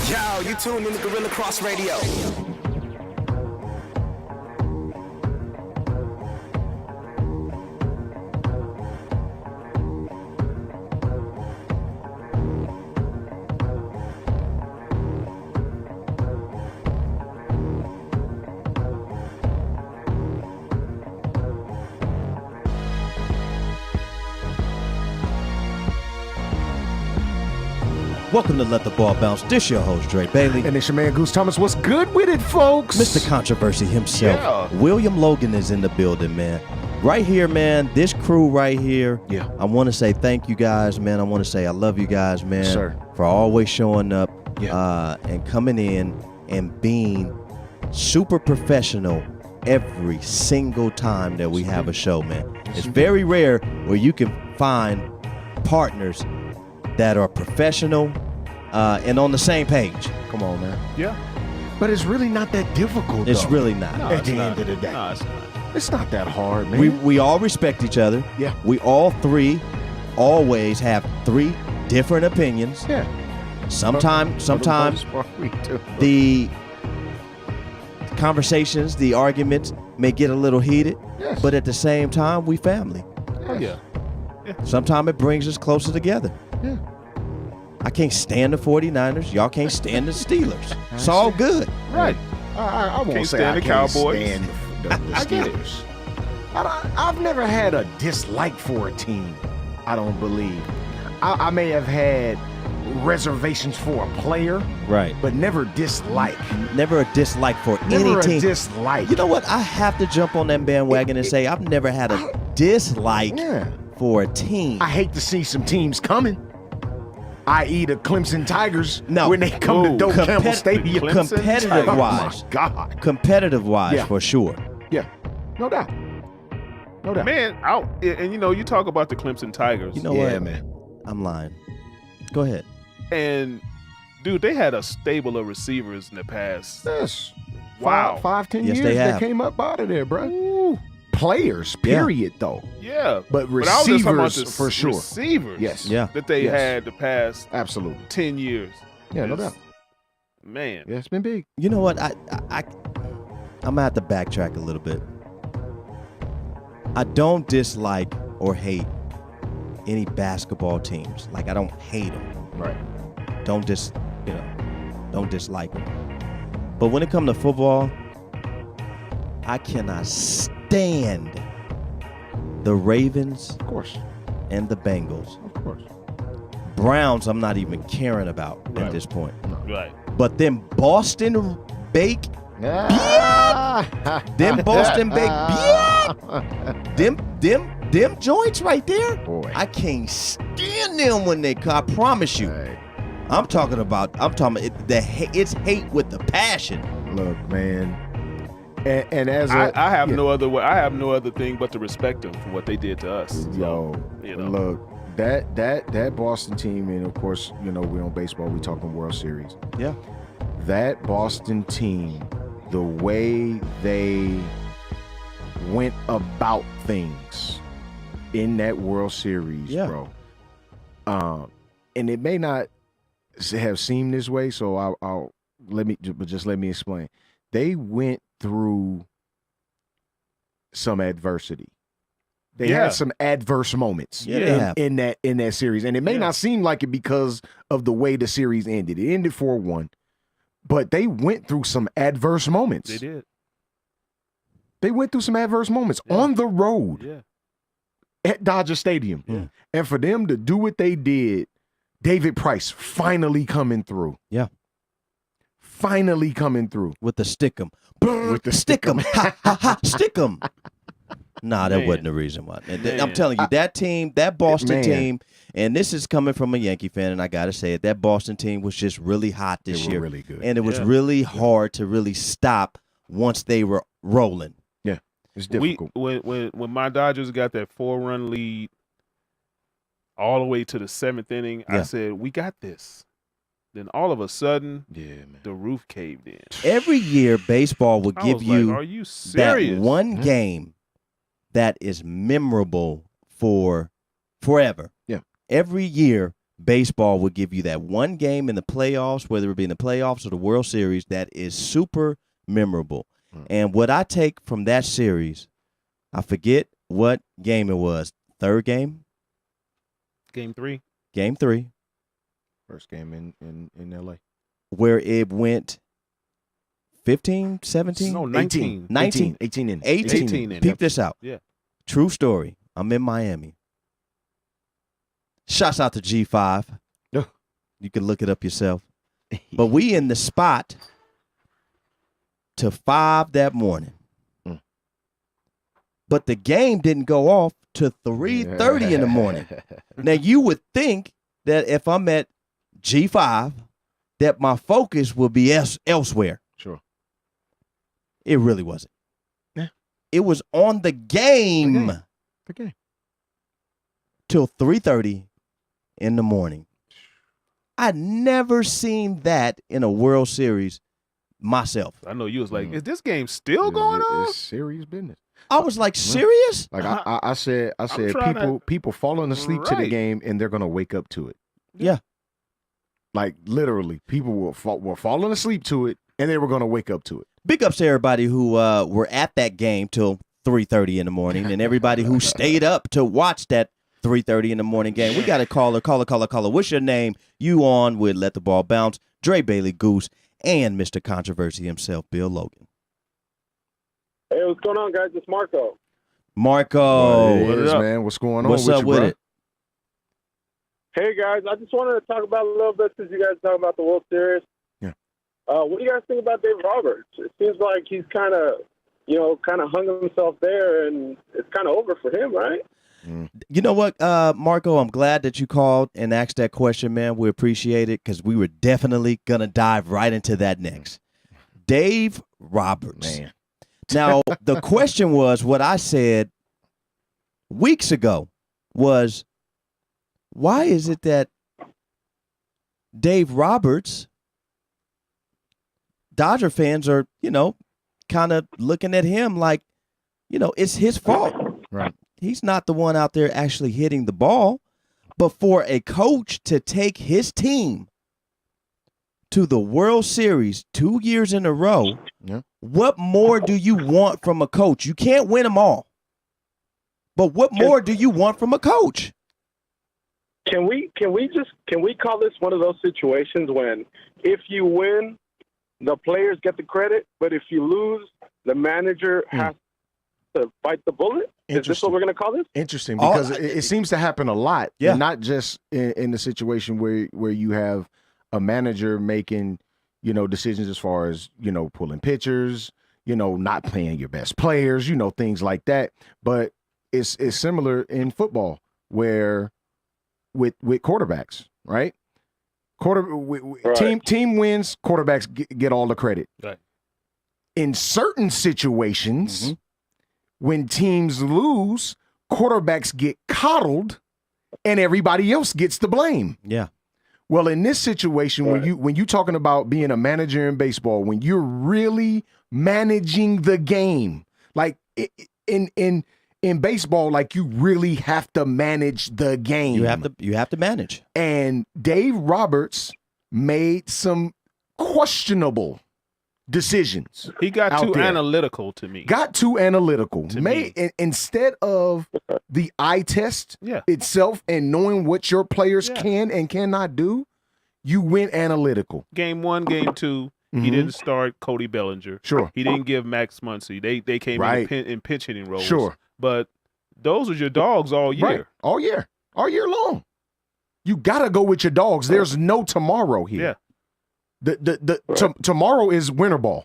Yo, you tuned in to Guerilla Cross Radio. Welcome to Let the Ball Bounce. This your host, Dre Bailey. And it's your man, Goose Thomas. What's good with it, folks? Mr. Controversy himself. William Logan is in the building, man. Right here, man, this crew right here. Yeah. I want to say thank you guys, man. I want to say I love you guys, man. Yes, sir. For always showing up Yeah. and coming in and being super professional every single time that we have a show, man. It's very rare where you can find partners that are professional and on the same page. Come on, man. Yeah. But it's really not that difficult, It's though, really not. at the end of the day. No, it's not. It's not that hard, man. We all respect each other. Yeah. We all three always have three different opinions. yeah. Sometimes For the most part, we do. the conversations, the arguments may get a little heated, Yes. but at the same time, we family. Oh, yeah. Sometimes it brings us closer together. Yeah. I can't stand the 49ers. Y'all can't stand the Steelers. It's all good. Right. I won't Can't say stand I the can't Cowboys. stand the I get it. Steelers. I've never had a dislike for a team, I don't believe. I may have had reservations for a player, Right. but never dislike. Never a dislike for Never any a team. dislike. You know what? I have to jump on that bandwagon and say I've never had a dislike Yeah. for a team. I hate to see some teams coming, i.e. the Clemson Tigers, No. when they come to Ooh. Doak Campbell Compet- Stadium. Clemson competitive Oh, wise. my God. Competitive wise, Yeah. for sure. Yeah, no doubt. No doubt. Man, and you know, you talk about the Clemson Tigers. You know yeah, what? man. I'm lying. Go ahead. And, dude, they had a stable of receivers in the past. Yes. Wow. 5-10 Yes, years they have. came up out of there, bro. Players, period, though. Yeah. But I was just talking about receivers, for sure. Receivers Yes. Yeah. that they Yes. had the past Absolutely. 10 years. Yeah, no It's- doubt. Man. Yeah, it's been big. You know what? I'm gonna have to backtrack a little bit. I don't dislike or hate any basketball teams. Like I don't hate them. Right. Don't dislike them. But when it comes to football, I cannot stand the Ravens Of course. and the Bengals. Of course. Browns, I'm not even caring about at Right. this point. Right. But them Boston bake, Ah. them Boston bake, them joints right there. Boy. I can't stand them when they come. I promise you. Hey, I'm talking about it's hate with the passion. look, man. And as I have yeah. no other way. I have no other thing but to respect them for what they did to us. Yo, you know. look, that Boston team, and of course, you know, we're on baseball, we talking World Series. Yeah. That Boston team, the way they went about things in that World Series, Yeah. bro. And it may not have seemed this way, so I'll let me explain. They went through some adversity. They Yeah. had some adverse moments Yeah, they have. in that series. And it may Yeah. not seem like it because of the way the series ended. It ended 4-1. But they went through some adverse moments. They did. They went through some adverse moments Yeah. on the road Yeah. at Dodger Stadium. Yeah. And for them to do what they did, David Price finally coming through. Yeah. Finally coming through. With the stick 'em. With the stick 'em. Ha ha ha. Stick 'em. Nah, that Man. wasn't the reason why. I'm Man. telling you, that team, that Boston Man. team, and this is coming from a Yankee fan, and I gotta say it, that Boston team was just really hot this They were year. really good. And it was Yeah. really hard to really stop once they were rolling. It's difficult. When my Dodgers got that 4-run lead all the way to the 7th inning, Yeah. I said, we got this. Then all of a sudden, Yeah, man. the roof caved in. Every year, baseball will I give was you like, are you that serious? one Yeah. game that is memorable for forever. Yeah. Every year, baseball would give you that one game in the playoffs, whether it be in the playoffs or the World Series, that is super memorable. And what I take from that series, I forget what game it was. Third game? Game 3. Game 3. First game in L.A. Where it went 15, 17? No, 19. 19. 18 in. 18. in. Peep this out. Yeah. True story. I'm in Miami. Shouts out to G5. Yeah. You can look it up yourself. But we in the spot to 5 that morning. But the game didn't go off to 3:30 in the morning. Now, you would think that if I'm at G5, that my focus will be elsewhere. Sure. It really wasn't. Yeah. It was on the game. The game. Till 3:30 in the morning. I'd never seen that in a World Series myself. I know you was like, is this game still going on? It's serious business. I was like, serious? Like I said people falling asleep to the game and they're gonna wake up to it. Yeah. Like literally, people were falling asleep to it and they were gonna wake up to it. Big ups to everybody who were at that game till 3:30 in the morning, and everybody who stayed up to watch that 3:30 in the morning game. We got a caller. What's your name? You on with Let the Ball Bounce, Dre Bailey Goose, and Mr. Controversy himself, Bill Logan. Hey, what's going on, guys? It's Marco. Marco. What is, man? What's going on? What's up with it? Hey, guys. I just wanted to talk about a little bit since you guys are talking about the World Series. Yeah. What do you guys think about Dave Roberts? It seems like he's kind of hung himself there, and it's kind of over for him, right? You know what, Marco, I'm glad that you called and asked that question, man. We appreciate it because we were definitely going to dive right into that next. Dave Roberts. Man. Now, the question was, what I said weeks ago was, why is it that Dave Roberts, Dodger fans are, kind of looking at him like, it's his fault. Right. He's not the one out there actually hitting the ball. But for a coach to take his team to the World Series 2 years in a row, what more do you want from a coach? You can't win them all. But what more do you want from a coach? Can we call this one of those situations when if you win, the players get the credit, but if you lose, the manager has to bite the bullet? Is this what we're going to call this? Interesting, because it seems to happen a lot. Yeah. And not just in the situation where you have a manager making, decisions as far as, pulling pitchers, not playing your best players, things like that. But it's similar in football where with quarterbacks, right? Team wins, quarterbacks get all the credit. Right. In certain situations, when teams lose, quarterbacks get coddled and everybody else gets the blame. Yeah. Well, in this situation, when you talking about being a manager in baseball, when you're really managing the game, like in baseball, like you really have to manage the game. You have to manage. And Dave Roberts made some questionable decisions. He got too there. analytical to me. Instead of the eye test itself and knowing what your players can and cannot do, you went analytical. Game 1, game 2, he didn't start Cody Bellinger. Sure. He didn't give Max Muncy. They came in pinch hitting roles. Sure. But those are your dogs all year. Right. All year long. You got to go with your dogs. There's no tomorrow here. Yeah. Tomorrow is winter ball.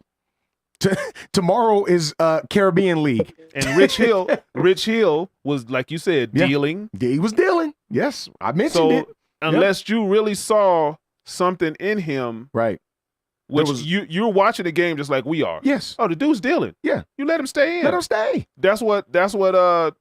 Tomorrow is Caribbean League. And Rich Hill was, like you said, dealing. He was dealing. Yes, I mentioned it. Unless you really saw something in him, right? Which you're watching the game just like we are. Yes. Oh, the dude's dealing. Yeah. You let him stay in. Let him stay. That's what Boston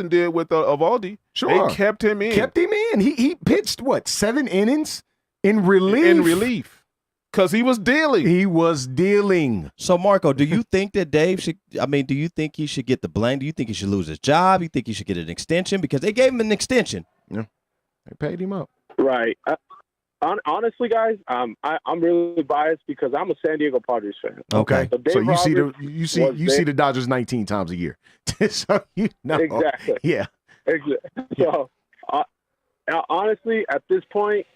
did with Evaldi. Sure. They kept him in. He pitched 7 innings in relief. Because he was dealing. So, Marco, do you think that Dave should – do you think he should get the blame? Do you think he should lose his job? You think he should get an extension? Because they gave him an extension. Yeah. They paid him up. Right. Honestly, guys, I'm really biased because I'm a San Diego Padres fan. Okay. So you see was the Dodgers 19 times a year. So you know. Exactly. Yeah. Exactly. So honestly, at this point,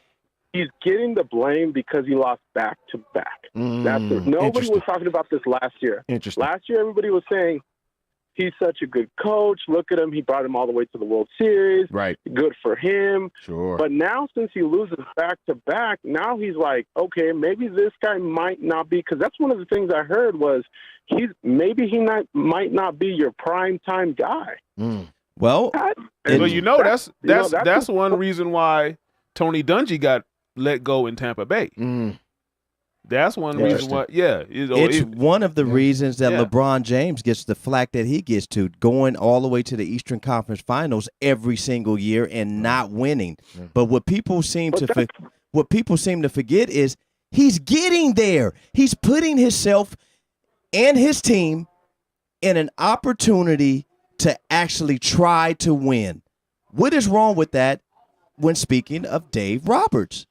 he's getting the blame because he lost back to back. That's it. Nobody Interesting. was talking about this last year. Interesting. Last year, everybody was saying he's such a good coach. Look at him. He brought him all the way to the World Series. Right. Good for him. Sure. But now, since he loses back to back, now he's like, okay, maybe this guy might not be. Because that's one of the things I heard was he might not be your prime time guy. Well, that's one reason why Tony Dungy got let go in Tampa Bay. That's one reason why. Yeah, it's one of the reasons that LeBron James gets the flack that he gets to, going all the way to the Eastern Conference Finals every single year and not winning. But what people seem to forget is he's getting there. He's putting himself and his team in an opportunity to actually try to win. What is wrong with that when speaking of Dave Roberts?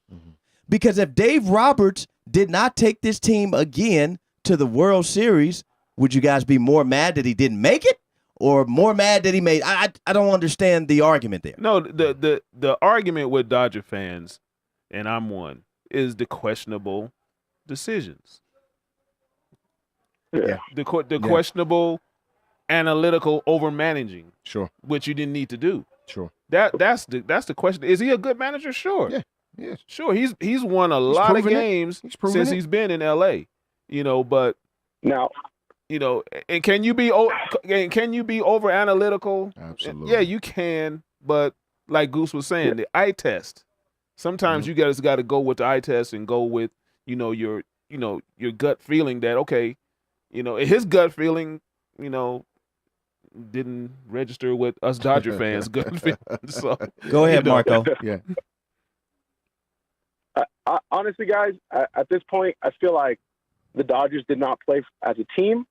Because if Dave Roberts did not take this team again to the World Series, would you guys be more mad that he didn't make it, or more mad that he made? I don't understand the argument there. No, the argument with Dodger fans, and I'm one, is the questionable decisions. Yeah. The questionable analytical over managing. Sure. Which you didn't need to do. Sure. That's the question. Is he a good manager? Sure. Yeah. Yes. Sure. He's won a lot of games since it. he's been in LA. But now, and can you be over analytical? Absolutely. Yeah, you can, but like Goose was saying, the eye test. Sometimes you guys got to go with the eye test and go with your gut feeling that okay, his gut feeling didn't register with us Dodger fans. Gut feeling. So go ahead, Marco. Yeah. Honestly, guys, at this point, I feel like the Dodgers did not play as a team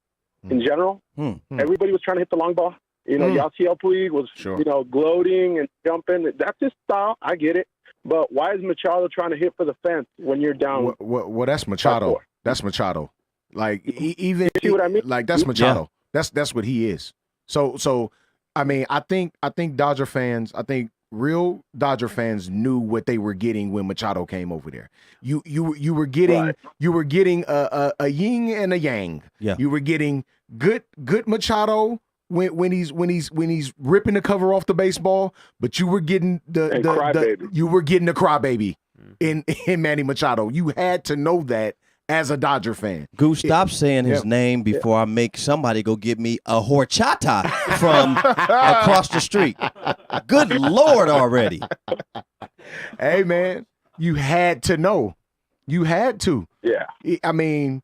in general. Everybody was trying to hit the long ball. Yasiel Puig was, gloating and jumping. That's his style. I get it. But why is Machado trying to hit for the fence when you're down? Well, that's Machado. That's Machado. Like even see what I mean? Like that's Machado. Yeah. That's what he is. So I mean, I think Dodger fans, real Dodger fans knew what they were getting when Machado came over there. You were getting a yin and a yang. Yeah. You were getting good Machado when he's ripping the cover off the baseball, but you were getting the crybaby in Manny Machado. You had to know that as a Dodger fan. Goose, stop saying his name before I make somebody go get me a horchata from across the street. Good Lord already. Hey, man, you had to know. You had to. Yeah. I mean,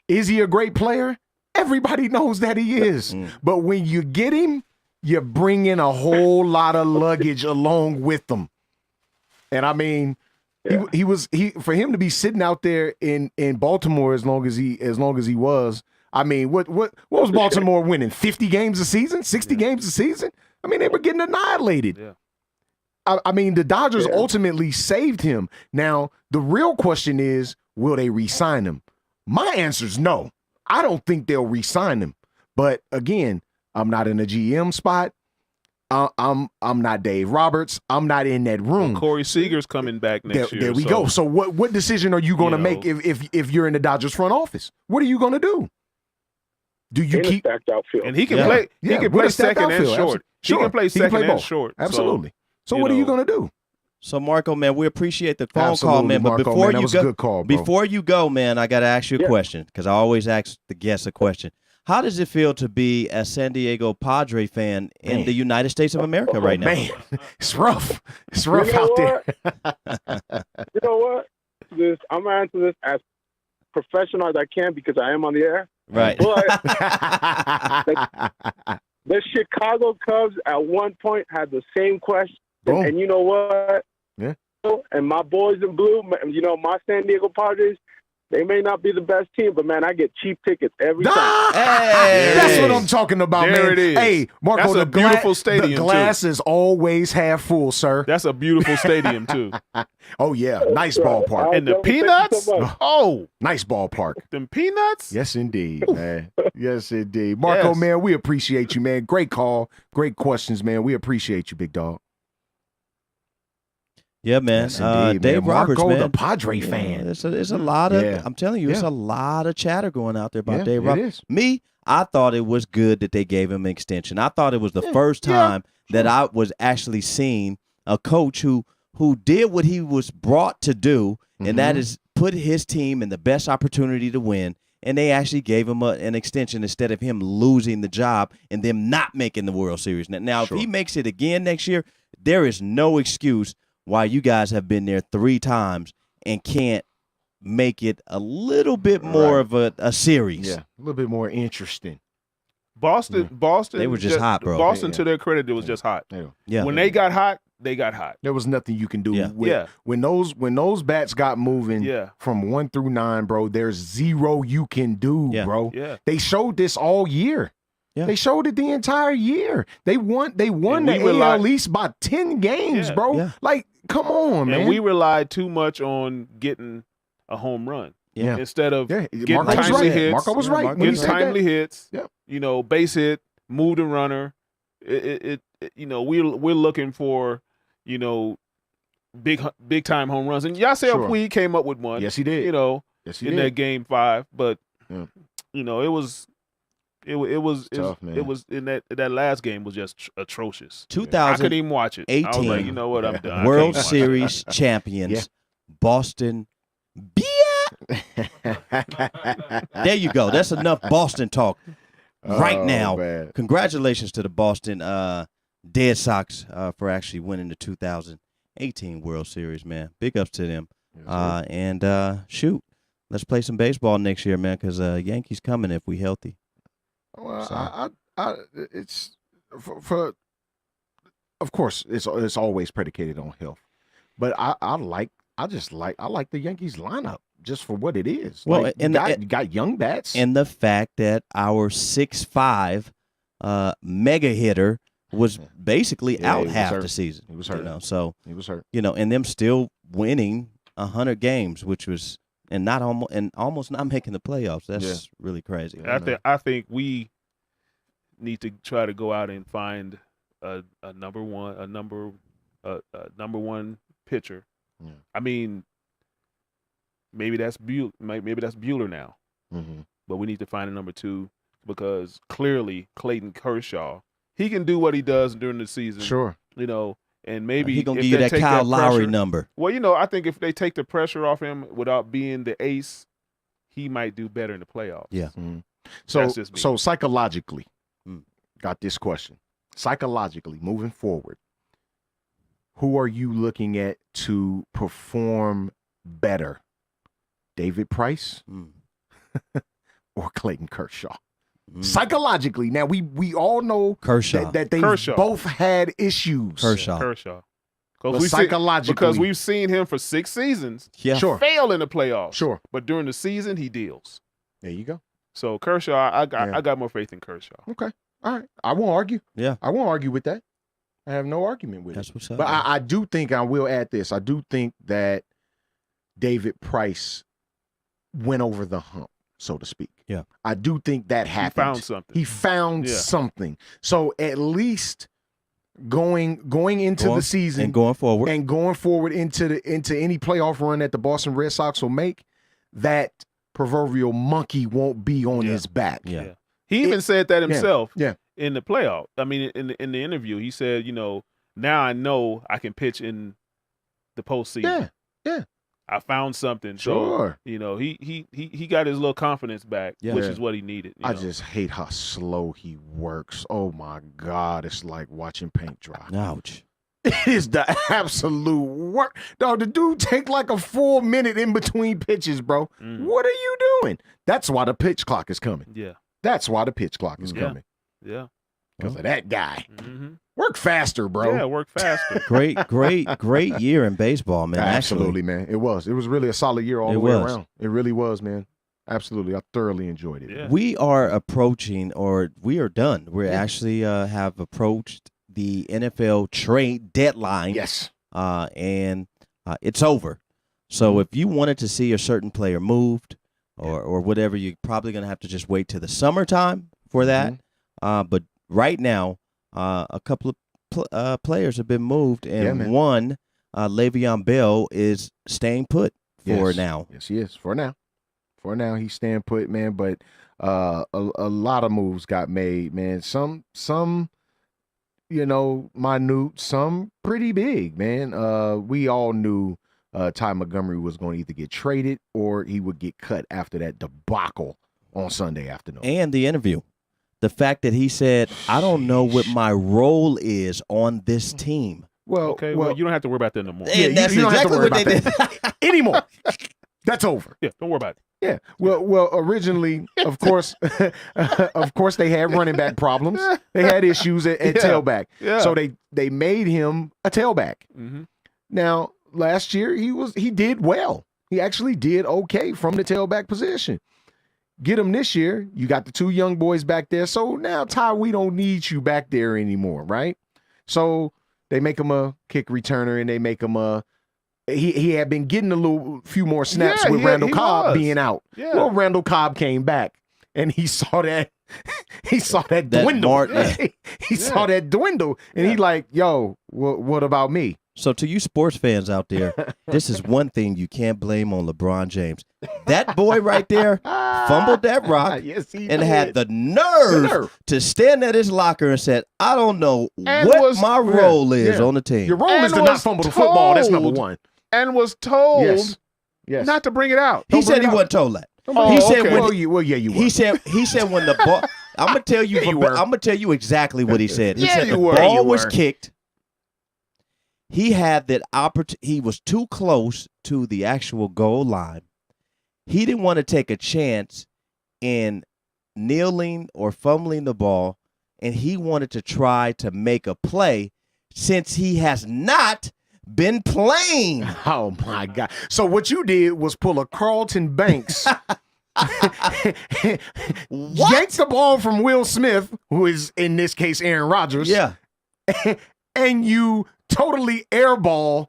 is he a great player? Everybody knows that he is. But when you get him, you bring in a whole lot of luggage along with him. And I mean, he for him to be sitting out there in Baltimore as long as he was. I mean, what was Baltimore winning? 50 games a season, 60 games a season? I mean, they were getting annihilated. Yeah. I mean, the Dodgers ultimately saved him. Now, the real question is, will they re-sign him? My answer is no. I don't think they'll re-sign him. But again, I'm not in a GM spot. I'm not Dave Roberts. I'm not in that room. Well, Corey Seager's coming back next year. There we go. So what decision are you going to make if you're in the Dodgers front office? What are you going to do? Do you keep stacked outfield? And he can play. He can play second and short. Sure. He can play second and both. short. Absolutely. So what are you going to do? So Marco, man, we appreciate the phone Absolutely, call, man. But Marco, before man, that you was go, a good call, bro. Before you go, man, I got to ask you a question because I always ask the guests a question. How does it feel to be a San Diego Padre fan in the United States of America right now? Man, it's rough. It's rough out there. You know what? I'm going to answer this as professional as I can because I am on the air. Right. But the Chicago Cubs at one point had the same question. Boom. And you know what? Yeah. And my boys in blue, my San Diego Padres, They may not be the best team, but man, I get cheap tickets every time. Hey. That's what I'm talking about, There man. it is. Hey, Marco, That's a beautiful stadium, The too. glass is always half full, sir. That's a beautiful stadium too. Oh yeah, nice ballpark. And the Thank you peanuts. so much. Oh, Nice ballpark. them peanuts. Yes, indeed, man. Yes, indeed. Marco, Yes. man, we appreciate you, man. Great call. Great questions, man. We appreciate you, big dog. Yeah, man. Yes, indeed, Dave man. Roberts, Marco, man. the Padre Yeah, fan. It's a lot of. Yeah. I'm telling you, it's Yeah. a lot of chatter going out there about Yeah, Dave it Roberts. is. Me, I thought it was good that they gave him an extension. I thought it was the first time that I was actually seeing a coach who did what he was brought to do, and that is put his team in the best opportunity to win. And they actually gave him an extension instead of him losing the job and them not making the World Series. Now, Sure. if he makes it again next year, there is no excuse why you guys have been there 3 times and can't make it a little bit more of a series. Yeah, a little bit more interesting. Boston. They were just hot, bro. Boston, Yeah. to their credit, it was just hot. Yeah. When they got hot, they got hot. There was nothing you can do. Yeah. With, When those bats got moving Yeah. from 1 through 9, bro, there's zero you can do, Yeah. bro. Yeah. They showed this all year. Yeah. They showed it the entire year. They won And the we AL relied- East by 10 games, Yeah. bro. Yeah. Like, come on, man. And we relied too much on getting a home run Yeah. instead of yeah, getting Marco was timely right. hits. Marco was Yeah, right. Marco when he getting said that. timely hits. Yeah. Base hit, move the runner. It we're looking for, big time home runs. And Yasiel Sure. Puig came up with one. Yes, he did. Yes, he in did. that game 5, but Yeah. it was tough, man. it was in that last game was just atrocious. I 2000 couldn't even watch it. I was like, 18 you know what, I'm done. I can't World watch it. Series champions, Yeah. Boston. There you go. That's enough Boston talk right Oh, now. man. Congratulations to the Boston Dead Sox for actually winning the 2018 World Series, man. Big ups to them. Shoot, let's play some baseball next year, man, because Yankees coming if we healthy. Well, So- it's for of course it's always predicated on health, but I like the Yankees lineup just for what it is. Well, Like, and you got young bats. And the fact that our 6'5" mega hitter was basically Yeah, out he was half hurt. the season. He was hurt. So He was hurt. and them still winning 100 games, which was almost not making the playoffs. That's really crazy. I think we need to try to go out and find a number one pitcher. Yeah. I mean, maybe that's Bueller now, Mm-hmm. but we need to find a number 2 because clearly Clayton Kershaw, he can do what he does during the season. Sure. And maybe he gonna if give you they that take Kyle Lowry pressure- number. Well, I think if they take the pressure off him without being the ace, he might do better in the playoffs. Yeah. Mm-hmm. That's just me. So psychologically, Mm. got this question. Psychologically, moving forward, who are you looking at to perform better? David Price Mm. or Clayton Kershaw? Mm. Psychologically, now we all know Kershaw. that they Kershaw. both had issues. Kershaw. Because But psychologically, we've seen him for 6 seasons Yeah. sure, fail in the playoffs. sure. But during the season, he deals. There you go. So Kershaw, I Yeah. got more faith in Kershaw. Okay, all right. I won't argue. Yeah. I won't argue with that. I have no argument with it. That's what's up. But man. I do think, I will add this, I do think that David Price went over the hump, so to speak. Yeah. I do think that He happened. found something. He found Yeah. something. So at least going into Going- the season and going forward. and going forward into any playoff run that the Boston Red Sox will make, that proverbial monkey won't be on Yeah. his back. Yeah. He even said that yeah, himself. yeah. In the playoff. I mean, in the interview, he said, now I know I can pitch in the postseason. Yeah. I found something. Sure. So, he got his little confidence back, Yeah. which Yeah. is what he needed. I just hate how slow he works. Oh my God, it's like watching paint dry. Ouch. It is the absolute work. Dog, the dude take like a full minute in between pitches, bro. Mm. What are you doing? That's why the pitch clock is coming. Yeah. That's why the pitch clock is Yeah. coming. Yeah. because of that guy. Mm-hmm. Work faster, bro. Yeah, work faster. Great year in baseball, man. Absolutely, actually. man. It was really a solid year all the way around. It really was, man. Absolutely. I thoroughly enjoyed it. Yeah. We are approaching, or we are done. We actually have approached the NFL trade deadline. Yes. And it's over. So if you wanted to see a certain player moved or whatever, you're probably going to have to just wait till the summertime for that. But right now, a couple of players have been moved, and one, Le'Veon Bell, is staying put for now. Yes, he is. For now. For now, he's staying put, man. But a lot of moves got made, man. Some minute, some pretty big, man. We all knew Ty Montgomery was going to either get traded or he would get cut after that debacle on Sunday afternoon. And the interview. The fact that he said, I don't know what my role is on this team. Well, you don't have to worry about that no more. And that's exactly what they did. Anymore. That's over. Yeah, don't worry about it. Yeah. Well, originally, of course, they had running back problems. They had issues at tailback. Yeah. So they made him a tailback. Mm-hmm. Now, last year he did well. He actually did okay from the tailback position. Get him this year. You got the two young boys back there. So now, Ty, we don't need you back there anymore, right? So they make him a kick returner, and they make him he had been getting a few more snaps with Randall Cobb being out. Yeah. Well, Randall Cobb came back, and he saw that dwindle. He saw that dwindle, and he like, yo, what about me? So to you sports fans out there, this is one thing you can't blame on LeBron James. That boy right there fumbled that rock and had the nerve to stand at his locker and said, I don't know what my role is on the team. Your role is to not fumble the football. That's number one. And was told not to bring it out. He said he wasn't told that. He said you were. He said when the ball I'm gonna tell you I'm gonna tell you exactly what he said. He said the ball was kicked. He had that opportunity. He was too close to the actual goal line. He didn't want to take a chance in kneeling or fumbling the ball, and he wanted to try to make a play since he has not been playing. Oh, my God. So what you did was pull a Carlton Banks, yank the ball from Will Smith, who is, in this case, Aaron Rodgers. Yeah. And you totally airball.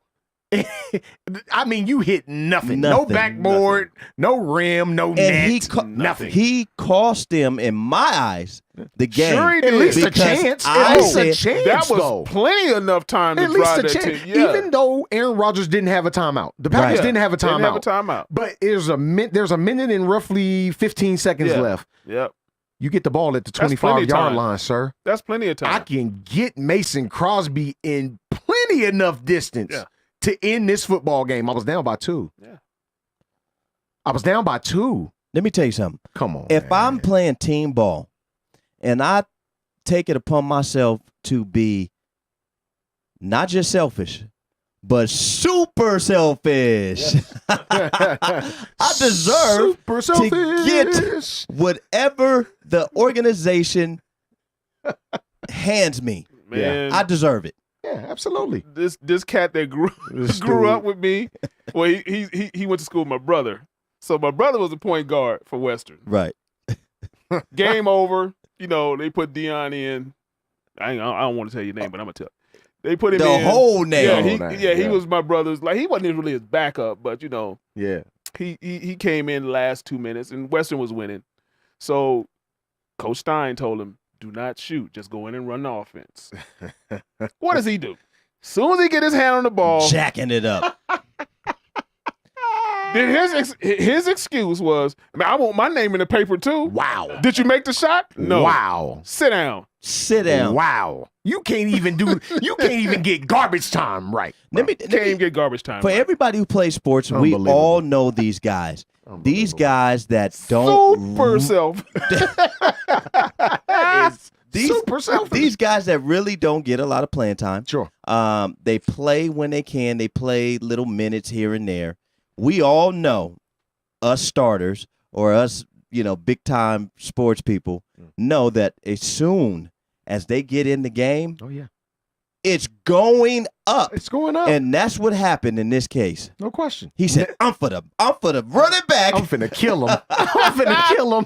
I mean, you hit nothing. No backboard, no rim, no net, nothing. He cost them, in my eyes, the game. Sure he did. At least a chance. At least a chance, that was plenty enough time to drive that team. Yeah. Even though Aaron Rodgers didn't have a timeout. The Packers didn't have a timeout. But there's a minute and roughly 15 seconds left. Yep. You get the ball at the 25-yard line, sir. That's plenty of time. I can get Mason Crosby in plenty enough distance to end this football game. I was down by 2. Yeah. I was down by 2. Let me tell you something. Come on. If I'm playing team ball and I take it upon myself to be not just selfish, but super selfish. I deserve to get whatever the organization hands me. Man, I deserve it. Yeah, absolutely. This cat that grew up with me, well, he went to school with my brother. So my brother was a point guard for Western. Right. Game over. You know, they put Dion in. I don't want to tell you your name, but I'm going to tell you. They put him in. The whole name. He was my brother's. Like, he wasn't really his backup, but, you know. Yeah. He came in the last 2 minutes, and Western was winning. So Coach Stein told him, do not shoot. Just go in and run the offense. What does he do? As soon as he get his hand on the ball. Jacking it up. Then his excuse was, I want my name in the paper too. Wow. Did you make the shot? No. Wow. Sit down. Sit down. Wow. You can't even get garbage time right. Can't even get garbage time. For everybody who plays sports, we all know these guys. These guys that don't super self. Super selfish. These guys that really don't get a lot of playing time. Sure. They play when they can. They play little minutes here and there. We all know, us starters or us, big time sports people know that as soon as they get in the game, Oh yeah, it's going up. it's going up. And that's what happened in this case. No question. He said, I'm for the running back. I'm finna kill him. I'm finna kill him.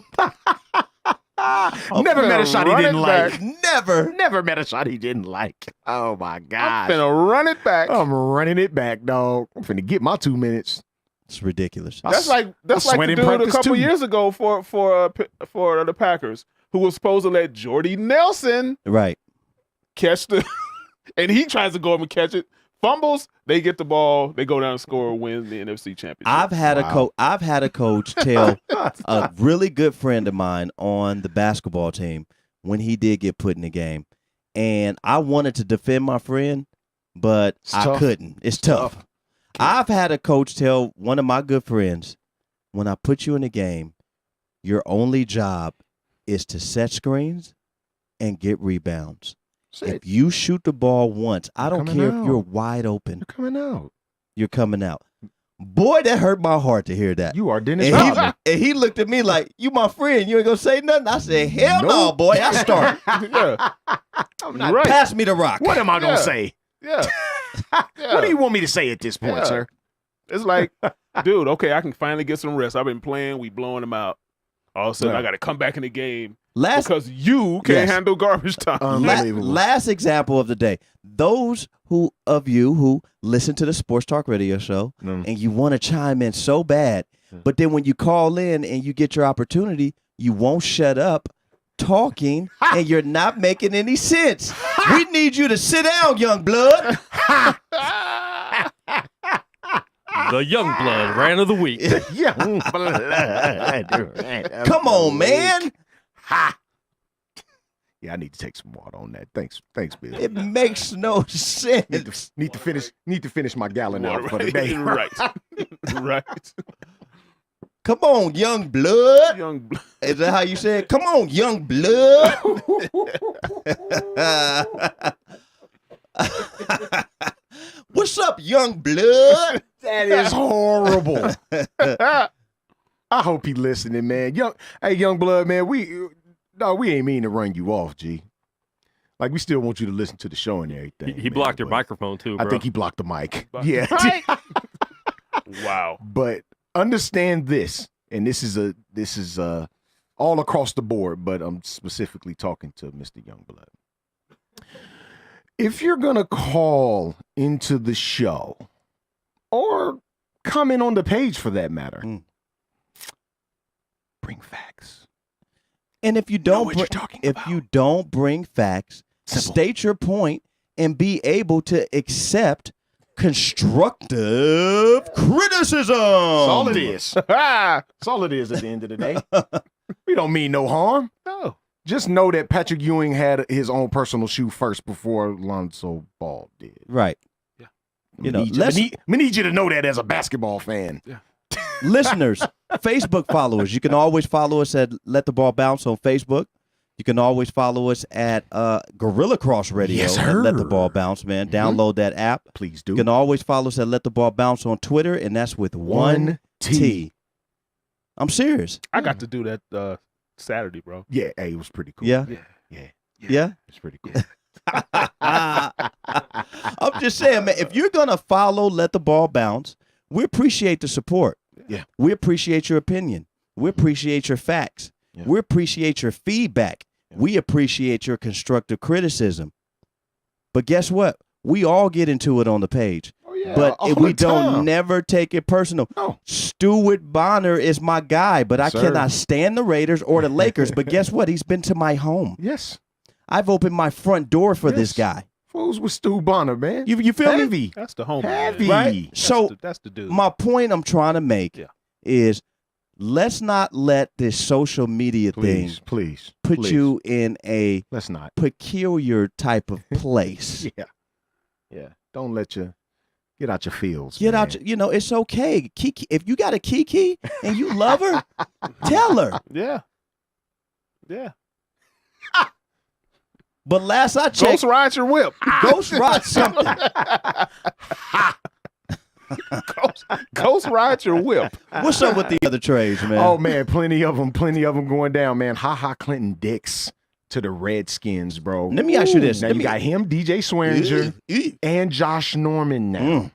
Never met a shot he didn't like. Never met a shot he didn't like. Oh my God. I'm finna run it back. I'm running it back, dog. I'm finna get my 2 minutes. It's ridiculous. That's like the dude a couple years ago for the Packers who was supposed to let Jordy Nelson Right. catch the, and he tries to go up and catch it. Fumbles, they get the ball, they go down and score, win the NFC Championship. I've had a coach tell a really good friend of mine on the basketball team when he did get put in the game, and I wanted to defend my friend, but I couldn't. It's tough. I've had a coach tell one of my good friends, when I put you in the game, your only job is to set screens and get rebounds. If you shoot the ball once, I don't care if you're wide open. You're coming out. Boy, that hurt my heart to hear that. You are Dennis Rodman. And he looked at me like, you my friend. You ain't going to say nothing? I said, hell no, boy. I start. Yeah. Right. Pass me the rock. What am I going to say? Yeah. What do you want me to say at this point, sir? It's like, dude, okay, I can finally get some rest. I've been playing. We blowing them out. All of a sudden, I got to come back in the game because you can't handle garbage time. Unbelievable. Last example of the day. Those of you who listen to the Sports Talk Radio show and you want to chime in so bad, but then when you call in and you get your opportunity, you won't shut up talking and you're not making any sense. We need you to sit down, young blood. The young blood rant of the week. Young blood. Come on, man. Yeah, I need to take some water on that. Thanks, Bill. It makes no sense. Need to finish my gallon out for the day. Right. Right. Come on, young blood. Young blood. Is that how you say it? Come on, young blood. What's up, young blood? That is horrible. I hope he listening, man. Young blood, man. We ain't mean to run you off, G. Like, we still want you to listen to the show and everything. He blocked your microphone too, bro. I think he blocked the mic. Yeah. Wow. But understand this, and this is all across the board, but I'm specifically talking to Mr. Youngblood. If you're gonna call into the show or comment on the page for that matter, bring facts. And if you don't, you don't bring facts, state your point, and be able to accept constructive criticism. That's all it is. That's all it is at the end of the day. We don't mean no harm. No. Just know that Patrick Ewing had his own personal shoe first before Lonzo Ball did. Right. Yeah. You know, we need you to know that as a basketball fan. Yeah. Listeners, Facebook followers, you can always follow us at Let the Ball Bounce on Facebook. You can always follow us at Guerilla Cross Radio. Yes, at sir. Let the Ball Bounce, man. Download that app. Please do. You can always follow us at Let the Ball Bounce on Twitter, and that's with one T. I'm serious. I got to do that Saturday, bro. Yeah, hey, it was pretty cool. Yeah? Yeah. It's pretty cool. I'm just saying, man, if you're going to follow Let the Ball Bounce, we appreciate the support. Yeah. We appreciate your opinion. We appreciate your facts. Yeah. We appreciate your feedback. Yeah. We appreciate your constructive criticism. But guess what? We all get into it on the page. Oh, yeah. But all we the time. don't never take it personal. No. Stuart Bonner is my guy, but I cannot stand the Raiders or the Lakers. But guess what? He's been to my home. Yes. I've opened my front door for this guy. Fools with Stu Bonner, man. You feel me? Heavy. That's the homie. Heavy. Man. Right? So that's the dude. my point I'm trying to make is let's not let this social media thing put you in a peculiar type of place. Yeah. Don't let you get out your feels. Get out your, it's okay. Kiki, if you got a Kiki and you love her, tell her. Yeah. But last I checked, Ghost ride your whip. Ghost ride something. Ghost ride your whip. What's up with the other trades, man? Oh man, plenty of them going down, man. Ha ha, Clinton Dix to the Redskins, bro. Let me ask you this. Now you got him, DJ Swearinger, and Josh Norman now.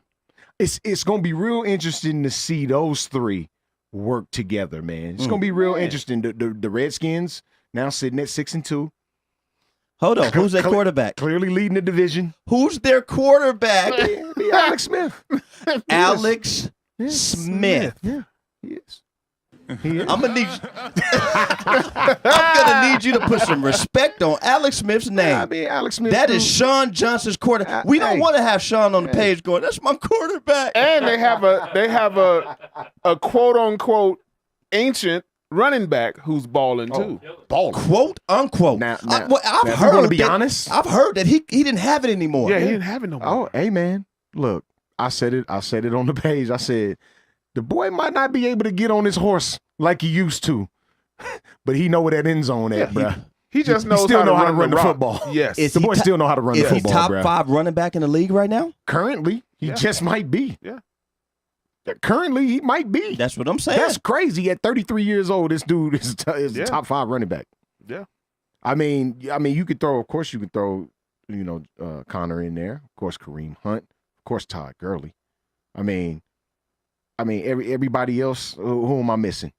It's going to be real interesting to see those three work together, man. It's going to be real interesting. The Redskins now sitting at 6-2. Hold on. Who's their quarterback? Clearly leading the division. Who's their quarterback? Be Alex Smith. Alex Smith. Yeah, he is. I'm gonna need you to put some respect on Alex Smith's name. I mean, Alex Smith. That is Sean Johnson's quarterback. We don't want to have Sean on the page going, "That's my quarterback." And they have a quote unquote ancient running back who's balling too. Balling. Quote unquote. Now, I've if heard. we're gonna be honest. I've heard that he didn't have it anymore. Yeah, he didn't have it no more. Oh, hey man, look, I said it on the page. I said the boy might not be able to get on his horse like he used to, but he know where that end zone at, bro. He just knows still how to run the rock. football. Yes. The boy still know how to run the Is football. he top bruh. 5 running back in the league right now? Currently, he just might be. Yeah. Currently, he might be. That's what I'm saying. That's crazy. At 33 years old, this dude is a top 5 running back. Yeah. I mean, you could throw. Of course, you could throw. Connor in there. Of course, Kareem Hunt. Of course, Todd Gurley. I mean, everybody else. Who am I missing?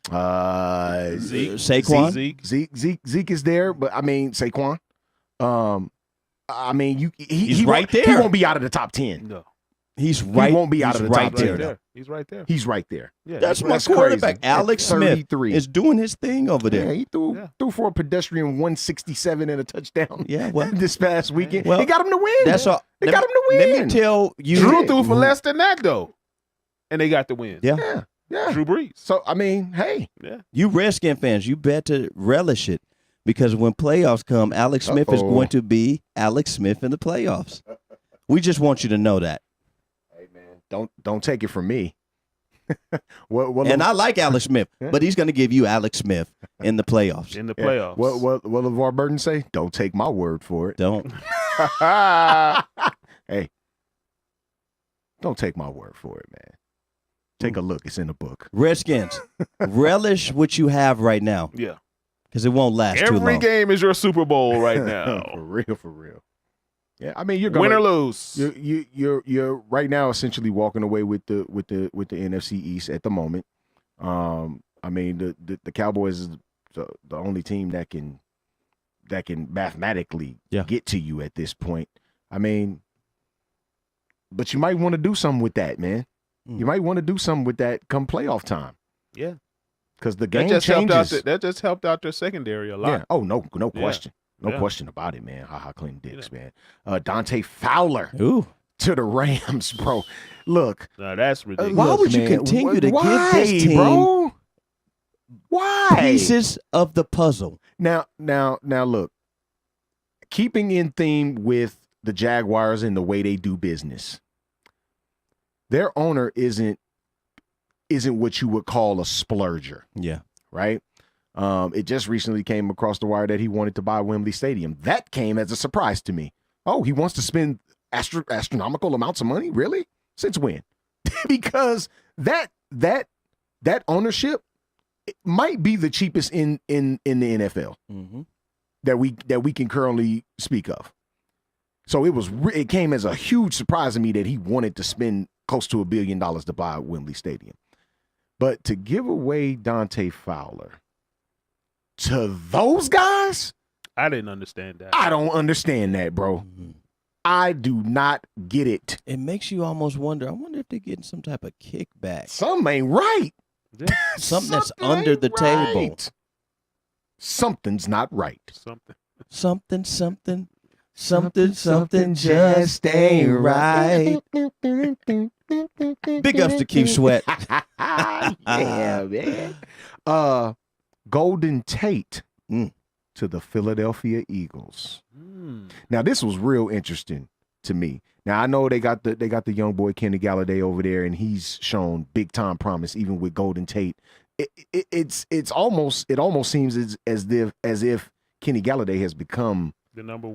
Saquon. Zeke is there, but I mean Saquon. I mean, he's right there. He won't be out of the top 10. No. He's right. He won't be out of the top 10. He's right there. He's right there. Yeah. That's my quarterback. Crazy. Alex Smith 33. is doing his thing over there. Yeah, he threw for a pedestrian 167 and a touchdown. Yeah, well, this past weekend. Well, They got him to win. That's all. They got him to win. Let me tell you, Drew threw for less than that though, and they got the win. Yeah. Yeah. Drew Brees. So I mean, hey, you Redskin fans, you better relish it because when playoffs come, Alex Smith is going to be Alex Smith in the playoffs. We just want you to know that. Hey man, don't take it from me. What I like Alex Smith, but he's going to give you Alex Smith in the playoffs. In the playoffs. What LeVar Burton say? Don't take my word for it. Don't. Hey, don't take my word for it, man. Take a look. It's in the book. Redskins, relish what you have right now. Yeah. Because it won't last too long. Every game is your Super Bowl right now. For real. Yeah, I mean, you're going win or lose. You're right now essentially walking away with the NFC East at the moment. I mean, the Cowboys is the only team that can mathematically get to you at this point. I mean, but you might want to do something with that, man. You might want to do something with that come playoff time. Yeah. Because the game that changes. That just helped out their secondary a lot. Yeah. Oh, no question. No Yeah. question about it, man. Ha Clinton Dix, man. Dante Fowler Ooh. to the Rams, bro. Look. Now that's ridiculous. Why would you continue to give this team bro? Why? pieces of the puzzle? Now, look. Keeping in theme with the Jaguars and the way they do business, their owner isn't what you would call a splurger. Yeah. Right? It just recently came across the wire that he wanted to buy Wembley Stadium. That came as a surprise to me. Oh, he wants to spend astronomical amounts of money? Really? Since when? Because that ownership might be the cheapest in the NFL that we can currently speak of. So it came as a huge surprise to me that he wanted to spend close to $1 billion to buy Wembley Stadium. But to give away Dante Fowler to those guys, I didn't understand that. I don't understand that, bro. I do not get it. It makes you almost wonder. I wonder if they're getting some type of kickback. Something ain't right. Yeah. Something that's under the table. Something's not right. Something just ain't right. Big ups to Keith Sweat. Yeah, man. Golden Tate to the Philadelphia Eagles. Now, this was real interesting to me. Now, I know they got the young boy Kenny Galladay over there, and he's shown big time promise even with Golden Tate. It almost seems as if Kenny Galladay has become the number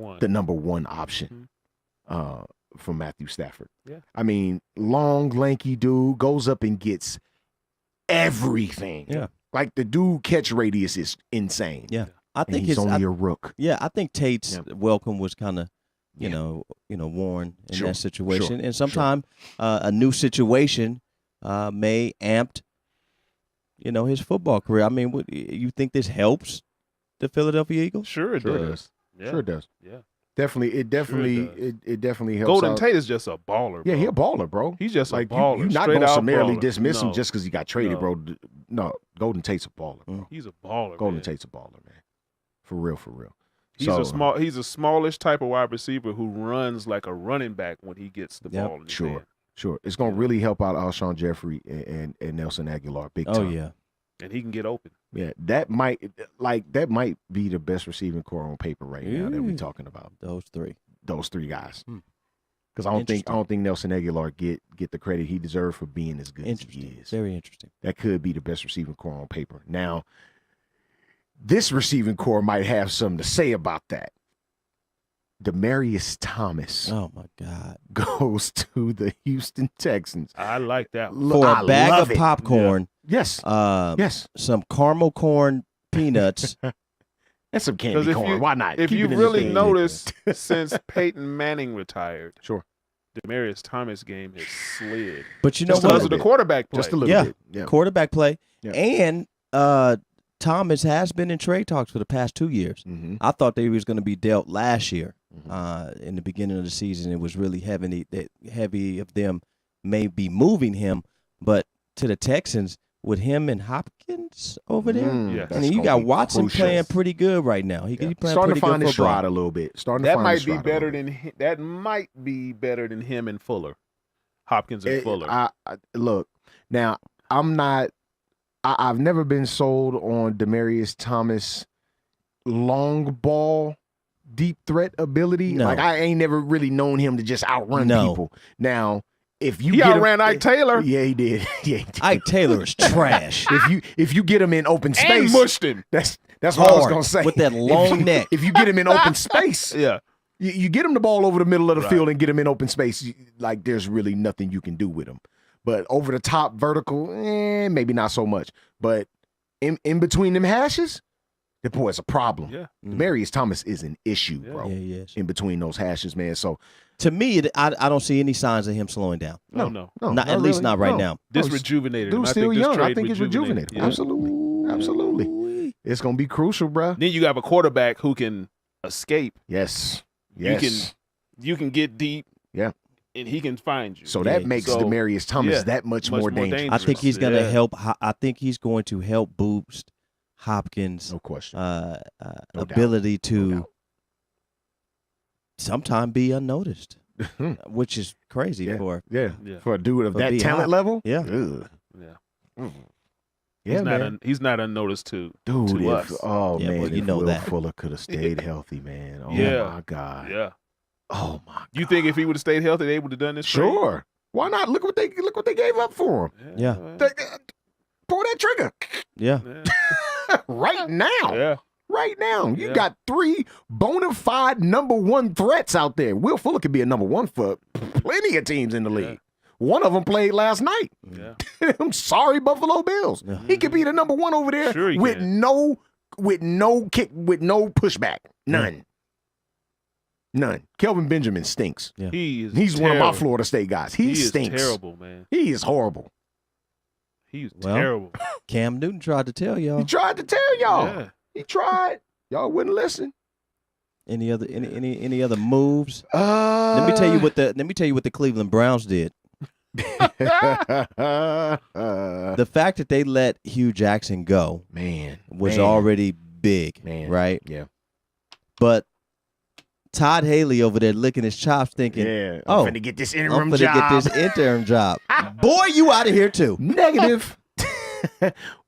one option for Matthew Stafford. Yeah. I mean, long, lanky dude goes up and gets everything. Yeah. Like the dude catch radius is insane. Yeah. I and think he's only a rook. Yeah, I think Tate's welcome was kind of, you know, worn in that situation. And sometimes a new situation may amp, his football career. I mean, you think this helps the Philadelphia Eagles? Sure it does. Yeah. Sure it does. Yeah. It definitely helps. Golden out. Tate is just a baller, bro. Yeah, he a baller, bro. He's just like a baller. You're not straight gonna out summarily baller. dismiss him No. just because he got traded, No. bro. No, Golden Tate's a baller, bro. He's a baller. Golden man. Tate's a baller, man. For real, for real. He's a smallish type of wide receiver who runs like a running back when he gets the ball. In his hand. Sure. It's gonna really help out Alshon Jeffrey and Nelson Aguilar big time. Oh yeah. And he can get open. Yeah, that might be the best receiving core on paper right now that we're talking about. Those three guys. Because I don't think Nelson Aguilar get the credit he deserves for being as good as he is. Very interesting. That could be the best receiving core on paper. Now, this receiving core might have something to say about that. Demaryius Thomas. Oh my God. Goes to the Houston Texans. I like that one. For a bag of popcorn. Yes. Yes. Some caramel corn peanuts. And some candy corn. Why not? If Keep you it in really the noticed, since Peyton Manning retired, Demaryius Thomas' game has slid. But you know what? Because of the quarterback play. Just a little bit. Yeah. Quarterback play. Yeah. And Thomas has been in trade talks for the past 2 years. Mm-hmm. I thought they was going to be dealt last year. In the beginning of the season, it was really heavy of them maybe moving him, but to the Texans with him and Hopkins over there, and you got Watson playing pretty good right now. He playing starting pretty to find good his football. stride a little bit. That might be better than him and Fuller, Hopkins and Fuller. Look, now I've never been sold on Demaryius Thomas long ball deep threat ability. No. Like I ain't never really known him to just outrun people. Now, if you he outran Ike Taylor. Yeah, he did. Yeah, he did. Ike Taylor is trash. If you get him in open space, and mushed him. That's what I was gonna say. With that long neck. If you get him in open space, yeah. You get him the ball over the middle of the field and get him in open space, like there's really nothing you can do with him. But over the top vertical, maybe not so much. But in between them hashes, that boy is a problem. Yeah. Demaryius Thomas is an issue, bro. Yeah, he is. In between those hashes, man. So to me, I don't see any signs of him slowing down. No. Not at least not right now. This rejuvenated. Dude's still young. I think he's rejuvenated. Yeah. Absolutely. It's gonna be crucial, bro. Then you have a quarterback who can escape. Yes. You can get deep. Yeah. And he can find you. So that makes Demaryius Thomas that much more dangerous. I think he's gonna help. I think he's going to help boost Hopkins' no question. ability to sometime be unnoticed, which is crazy for a dude of that talent level. Yeah. Yeah, he's not unnoticed to us. Oh man, well, you know Will that Fuller could have stayed healthy, man. Oh my God. Yeah. Oh my God. You think if he would have stayed healthy, they would have done this? Sure. trade? Why not? Look what they gave up for him. Yeah. Pull that trigger. Yeah. Right now. Yeah. Right now. You got 3 bona fide number 1 threats out there. Will Fuller could be a number 1 for plenty of teams in the league. One of them played last night. Yeah. I'm sorry, Buffalo Bills. Yeah. He could be the number 1 over there with no kick, with no pushback. None. Kelvin Benjamin stinks. Yeah. He's one of my Florida State guys. He stinks. Is terrible, man. He is horrible. He's terrible. Cam Newton tried to tell y'all. He tried to tell y'all. Yeah. He tried. Y'all wouldn't listen. Any other moves? Let me tell you what the Cleveland Browns did. The fact that they let Hugh Jackson go, was already big, right? Yeah. But Todd Haley over there licking his chops, thinking, I'm finna get this I'm interim finna job. get this interim job. Boy, you out of here too. Negative.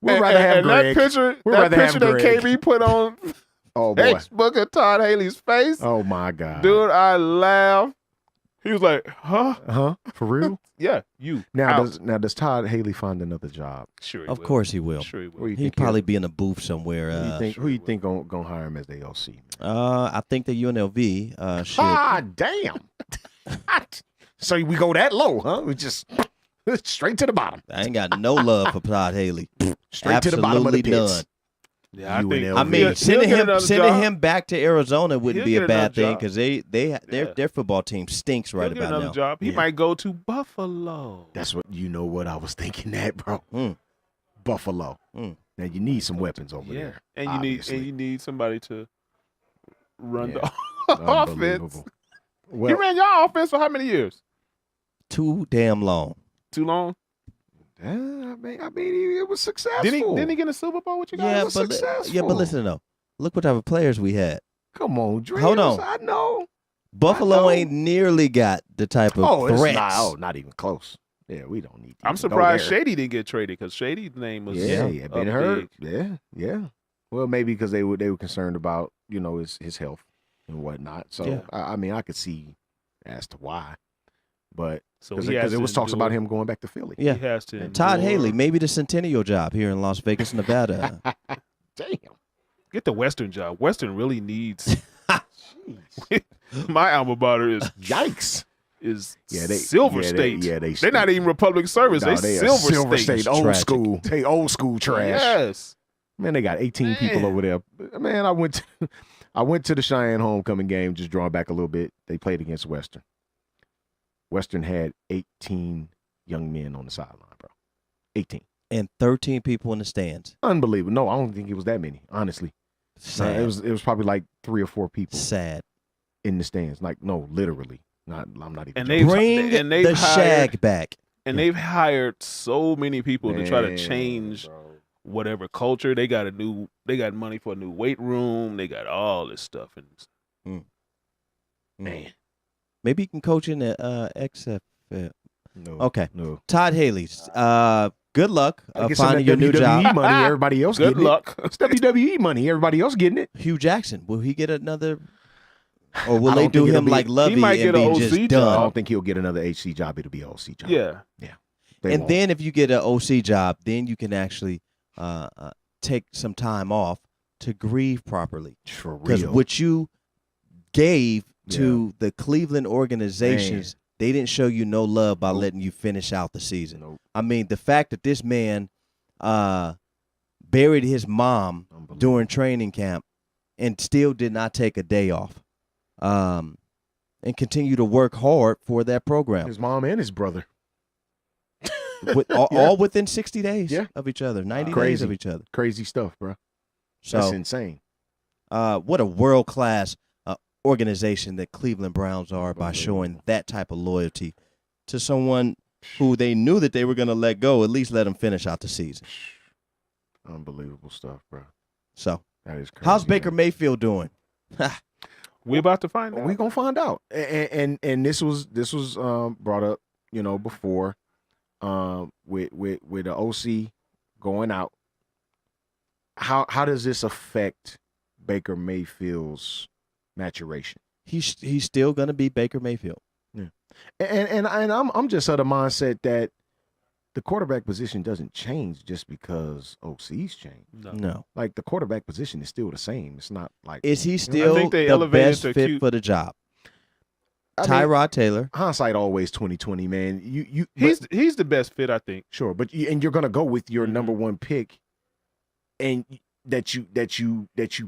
We'd rather have Greg. That picture that KB put on oh boy, Facebook of Todd Haley's face. Oh my God, dude, I laughed. He was like, "Huh? For real?" Yeah, you. Now does Todd Haley find another job? Sure, of course he will. Sure he will. He'd probably be in a booth somewhere. Who you think gonna hire him as the LC? I think the UNLV should. Ah, damn. So we go that low, huh? We just straight to the bottom. I ain't got no love for Todd Haley. Straight to the bottom of the pits. None. Yeah, I think. UNLV. I mean, He'll sending get him another sending job. him back to Arizona wouldn't He'll be a get bad another thing job. because their football team stinks right He'll get about another now. job. He Yeah. might go to Buffalo. That's what what I was thinking that, bro. Mm. Buffalo. Mm. Now you need some weapons over Yeah, there. and you need somebody to run Yeah. the offense. Unbelievable. He Well, ran your offense for how many years? Too damn long. Too long? I mean, it was successful. Didn't he get a Super Bowl with you guys? Yeah, was but successful. listen though, look what type of players we had. Come on, Drills. Hold on. I know. Buffalo know. ain't nearly got the type of It's threats. not even close. Yeah, we don't need. To I'm even surprised go there. Shady didn't get traded because Shady's name was Yeah, been up hurt. big. Yeah. Well, maybe because they were concerned about his health and whatnot. So Yeah. I mean, I could see as to why, but So because he has it to was talks about endure- him going back to Philly. Yeah. He has to. Todd endure- Haley, maybe the Centennial job here in Las Vegas, Nevada. Damn. Get the Western job. Western really needs. My alma mater Yikes. is Yeah, they Silver yeah, State. They're They're not even Republic Service. No, they are Silver State. Old Tragic. school. They old school trash. Yes. Man, they got 18 people Man. over there. Man, I went to the Cheyenne homecoming game, just drawing back a little bit. They played against Western. Western had 18 young men on the sideline, bro. 18. and 13 people in the stands. Unbelievable. No, I don't think it was that many, honestly. Sad. It was probably like 3 or 4 people Sad. in the stands. Like, no, literally. I'm not even And joking. Bring they've the hired- shag back. And they've hired so many people to try to Man, change bro. whatever culture. They got money for a new weight room. They got all this stuff. And Man. Maybe you can coach in the XFL. No. Okay. No. Todd Haley's. Good luck Get some of finding that your new WWE job. money. Everybody else good getting luck. it. It's WWE money. Everybody else getting it. Hugh Jackson. Will he get another? Or will I they don't do think it'll him be- like Lovey He might and get an be just OC I done? don't think he'll get another HC job. It'll be an OC job. Yeah. They And won't. then if you get an OC job, then you can actually take some time off to grieve properly. For Because real. what you gave to the Cleveland organizations, they didn't show you no love by letting you finish out the season. Nope. I mean, the fact that this man buried his mom Unbelievable. during training camp and still did not take a day off and continue to work hard for that program. His mom and his brother. All within 60 days Yeah. of each other, 90 days Crazy. of each other. Crazy stuff, bro. That's So insane. what a world-class organization that Cleveland Browns are by showing that type of loyalty to someone who they knew that they were going to let go, at least let them finish out the season. Unbelievable stuff, bro. So That is crazy. how's Baker man. Mayfield doing? We're about to find out. We're gonna find out. And this was brought up, before with the OC going out. How does this affect Baker Mayfield's maturation? He's still going to be Baker Mayfield. And I'm just of the mindset that the quarterback position doesn't change just because OC's change. No. Like the quarterback position is still the same. It's not like Is he still think they the elevated best to fit cute- for the job? I mean, Tyrod Taylor. hindsight always 20/20, man. He's the best fit, I think. Sure, but you're gonna go with your Mhm. number one pick, and that you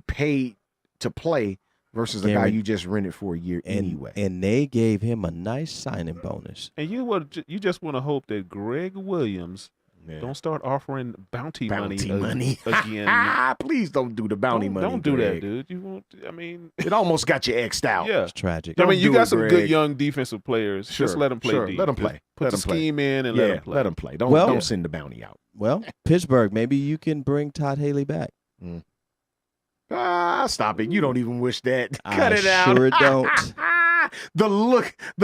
paid to play versus a guy Guaran- you just rented for a year anyway. And they gave him a nice signing bonus. And you just want to hope that Greg Williams Yeah. don't start offering bounty money again. again. Please don't do the bounty money. Don't do that, Greg. dude. You won't. I mean, It almost got you X'd out. yeah. It's tragic. I Don't mean, you do got it, some Greg. good young defensive players. Sure, Just let them play. sure. D. Let 'em Just play. Put Let the 'em play. scheme in and Yeah, let them play. let them play. Don't Well- send the bounty out. Well, Pittsburgh, maybe you can bring Todd Haley back. Stop it. You don't even wish that. I Cut it out. sure don't. the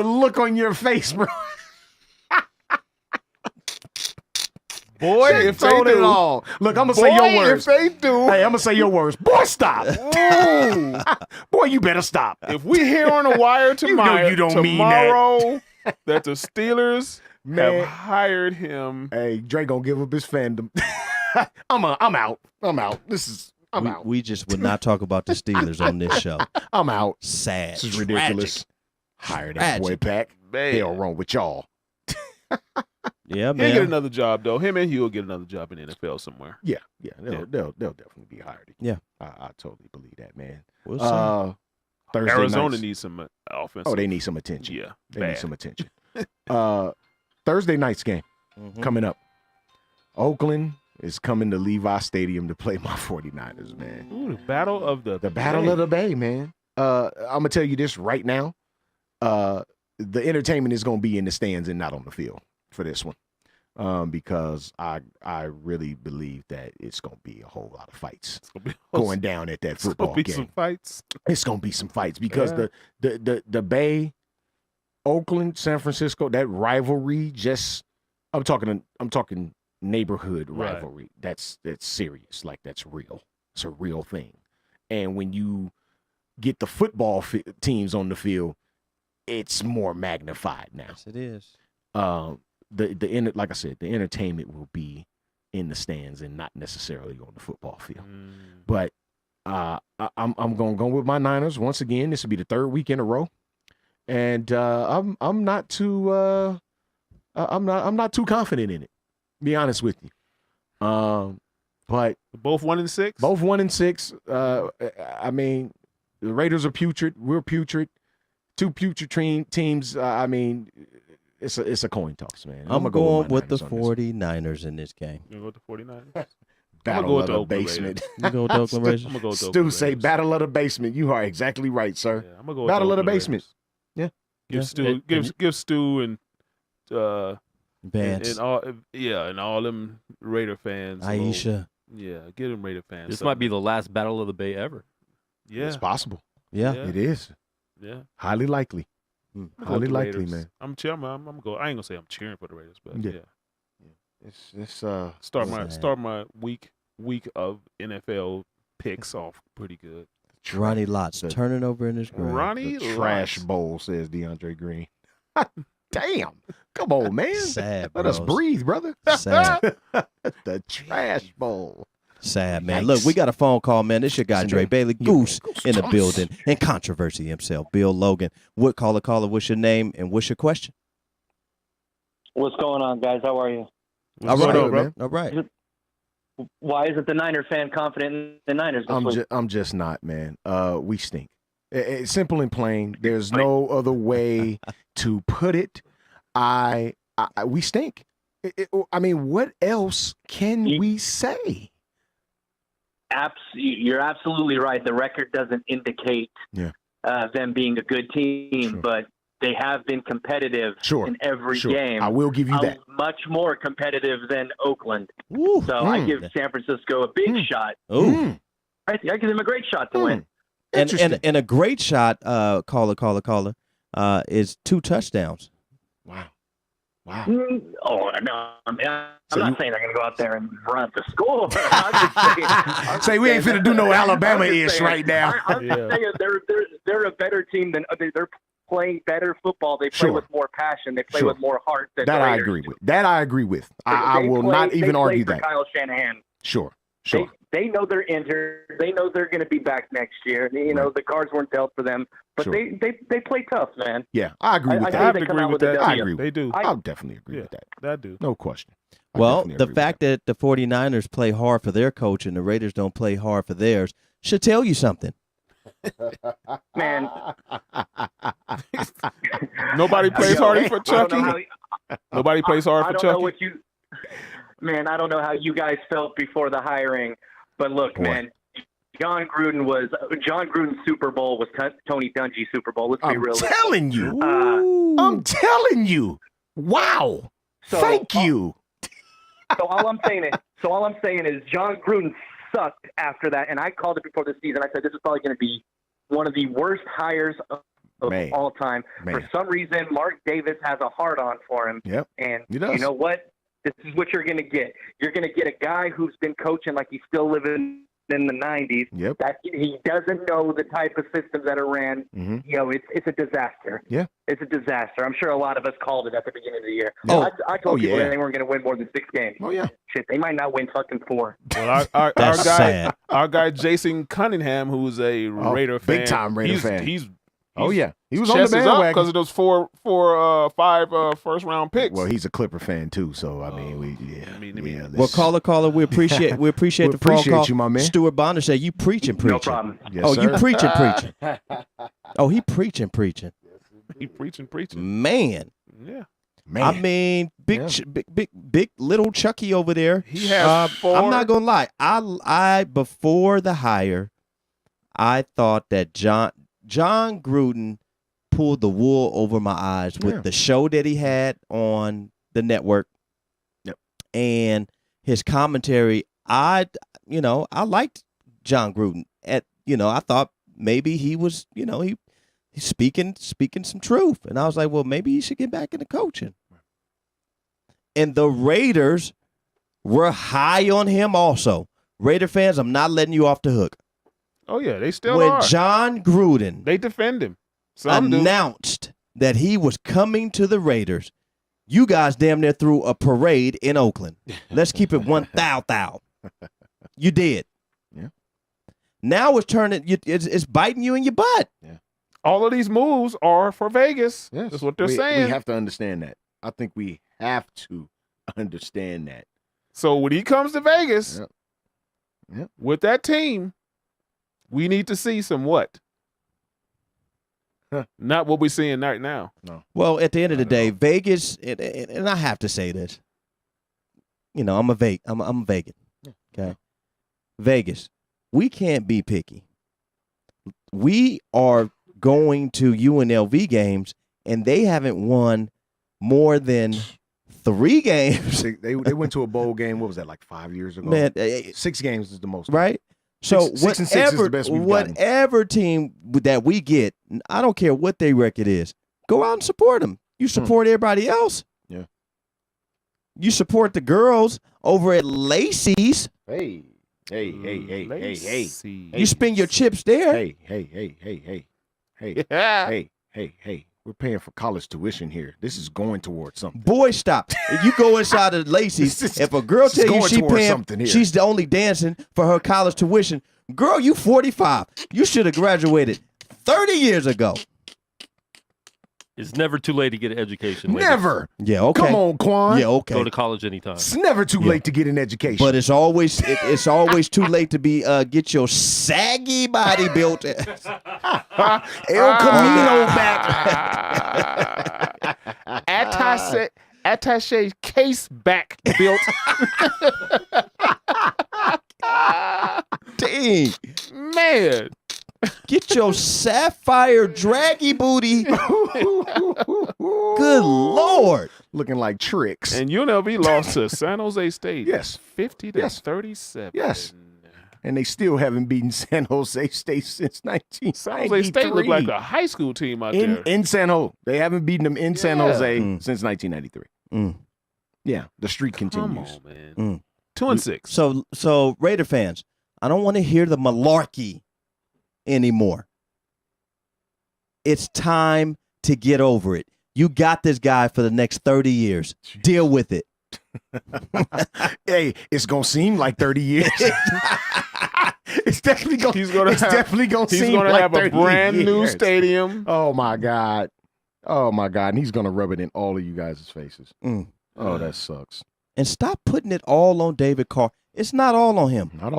look on your face, bro. Boy, Shit if they told it do, all. Look, I'm gonna boy, say your words. if they do, Hey, I'm gonna say your words. Boy, stop. Ooh. Boy, you better stop. if we hear on the wire You know you don't mean that. tomorrow that the Steelers Man. have hired him, Hey, Dre gonna give up his fandom. I'm out. I'm out. We just would not talk about the Steelers on this show. I'm out. Sad. This is ridiculous. Hire that boy Tragic. back. man. Hell wrong with y'all. Yeah, He'll get man. another job though. Him and Hugh will get another job in the NFL somewhere. Yeah, they'll definitely be hired. Yeah. I totally believe that, man. We'll see. Thursday Arizona nights. needs some offense. Oh, they need some attention. Yeah, They bad. need some attention. Thursday night's game Mhm. coming up. Oakland is coming to Levi Stadium to play my 49ers, man. Ooh, the battle of the Battle of the Bay, man. I'm gonna tell you this right now. The entertainment is gonna be in the stands and not on the field for this one. Because I really believe that it's gonna be a whole lot of fights going down at that football It's gonna be game. some fights. It's gonna be some fights because Yeah. the Bay, Oakland, San Francisco, that rivalry I'm talking neighborhood Right. rivalry. That's serious. Like that's real. It's a real thing. And when you get the football teams on the field, it's more magnified now. Yes, it is. Like I said, the entertainment will be in the stands and not necessarily on the football field. But I'm gonna go with my Niners once again. This will be the third week in a row, and I'm not too confident in it. To be honest with you, but Both 1-6. both 1-6. I mean, the Raiders are putrid. We're putrid. Two putrid teams. I mean, it's a coin toss, man. I'm gonna going my with the Niners on this one. 49ers in this game. You gonna go with the 49ers? Battle go of with the the Oakland basement. You go with the Oakland Raiders? I'm gonna go with the Stu Oakland say Raiders. battle of the basement. You are exactly right, sir. Yeah, I'm gonna go with Battle of the Oakland basement. Raiders. Give Yeah. Stu, give Stu and Vance, and all them Raider fans. a little- Aisha. Yeah, get them Raider fans. This might be the last Battle of the Bay ever. Yeah, It's possible. Yeah. Yeah. It is. yeah. Highly likely. I'm gonna go with Highly the likely, Raiders. man. I'm cheering. I'm go. I ain't gonna say I'm cheering for the Raiders, but Yeah. yeah. It's Start my week of NFL picks off pretty good. Ronnie Lott's the- turning over in his grave. Ronnie the trash Lotz. bowl, says DeAndre Green. Damn. Come on, man. Sad, Let us bros. breathe, brother. Sad. The trash bowl. Sad, man. Yikes. Look, we got a phone call, man. This your guy, Listen, Dre man. Bailey, Yeah, Goose Goose in the Thomas. building, and controversy himself, Bill Logan. What caller, what's your name and what's your question? What's going on, guys? How are you? All What's right, going on, bro? All right. Why isn't the Niner fan confident in the Niners this week? I'm just not, man. We stink. It's simple and plain. There's no other way to put it. We stink. I mean, what else can we say? You're absolutely right. The record doesn't indicate them being a good team, Sure. but they have been competitive Sure. in every Sure. game. I will give you that. Much more competitive than Oakland. Ooh. So I give San Francisco a big shot. Ooh. I give them a great shot to win. And a great shot, caller, is 2 touchdowns. Wow. Oh, no. I'm So not saying they're going to go out there and run the score. I'm just saying, Say we ain't finna do no Alabama-ish I'm just right now. I'm just saying they're a better team than they're playing better football. They play Sure. with more passion. They play Sure. with more heart. Than That the I Raiders agree do. with. That I agree with. I They will play- not they even play argue for that. Kyle Shanahan. Sure. They know they're injured. They know they're going to be back next year. You know, the cards weren't dealt for them, but Sure. they play tough, man. Yeah, I agree with I that. I have they to come agree out with with a that. W. I agree with They do. I'll definitely agree Yeah, with that. that do. No question. I Well, definitely the agree with fact that the 49ers play hard for their coach and the Raiders don't play hard for theirs should tell you something. Man, Nobody plays hard for Chucky. Nobody plays hard I for don't know Chucky. what you, man. I don't know how you guys felt before the hiring, but look, Boy. man. John Gruden's Super Bowl was Tony Dungy's Super Bowl. Let's be I'm real. telling you. Ooh. I'm telling you. Wow. So, Thank you. So all I'm saying is John Gruden sucked after that, and I called it before the season. I said this is probably going to be one of the worst hires of Man. all time. Man. For some reason, Mark Davis has a hard-on for him. Yep. And He does. you know what? This is what you're going to get. You're going to get a guy who's been coaching like he's still living in the 90s. Yep. That he doesn't know the type of systems that are ran. Mm-hmm. You know, it's a disaster. Yeah. It's a disaster. I'm sure a lot of us called it at the beginning of the year. Oh. I told people yeah. they weren't going to win more than 6 games. Oh, yeah. Shit, they might not win fucking 4. Well, our That's guy, sad. our guy Jason Cunningham, who's a Raider fan, big-time Raider fan. He's Oh yeah, he was Chest on the is up bandwagon because of those five first round picks. Well, he's a Clipper fan too, so I mean, Well, caller, we appreciate the phone appreciate call. you, my man. Stuart Bonner said you preaching. No problem. Yes, Oh, sir. you preaching. Oh, he preaching. He preaching. Man. Yeah. Man. I mean, big little Chucky over there. He has four. I'm not gonna lie. I before the hire, I thought that John Gruden pulled the wool over my eyes with the show that he had on the network. Yep. And his commentary. I liked John Gruden. I thought maybe he was, he's speaking some truth. And I was like, well, maybe he should get back into coaching. And the Raiders were high on him also. Raider fans, I'm not letting you off the hook. Oh yeah, they still When are. John Gruden They defend him. Some do. announced that he was coming to the Raiders, you guys damn near threw a parade in Oakland. Let's keep it 1,000. You did. Yeah. Now it's turning. It's biting you in your butt. Yeah. All of these moves are for Vegas. Yes. That's what they're We saying. have to understand that. I think we have to understand that. So when he comes to Vegas Yep. with that team, we need to see some what? Not what we're seeing right now. No. Well, at the end of the Not at day, all. Vegas, and I have to say this. I'm a Vegan. Okay, Vegas, we can't be picky. We are going to UNLV games, and they haven't won more than 3 games. They went to a bowl game. What was that, like 5 years ago? Man, 6 games is the most. right? So 6 and 6 is the best we've gotten. whatever team that we get, I don't care what their record is, go out and support them. You support everybody else. Yeah. You support the girls over at Lacey's. Hey. Lacey. You spend your chips there. Hey. Yeah. Hey. We're paying for college tuition here. This is going towards something. Boy, stop. If you go inside of Lacey's, This is- if a girl this is tell you going she towards paying, something here. she's the only dancing for her college tuition, girl, you 45. You should have graduated 30 years ago. It's never too late to get an education. ladies. Never. Yeah, okay. Come on, Quan. Yeah, okay. Go to college anytime. It's never too late to get an education. But it's always too late to be get your saggy body built. El Camino back. Attache case back built. Dang. Man. Get your sapphire draggy booty. Good Lord. Looking like tricks. And UNLV lost to San Jose State. Yes. 50-37. Yes. And they still haven't beaten San Jose State since 1993. San Jose State looked like a high school team out there. in San Jose. They haven't beaten them in San Jose Mm. since 1993. Mm. Yeah, the streak continues. Come on, man. Mm. 2-6. So Raider fans, I don't want to hear the malarkey anymore. It's time to get over it. You got this guy for the next 30 years. Deal with it. Hey, it's gonna seem like 30 years. It's definitely gonna. He's gonna seem like have a 30 brand new years. stadium. Oh my god, and he's gonna rub it in all of you guys' faces. Mm. Oh, that sucks. And stop putting it all on David Carr. It's not all on him. Not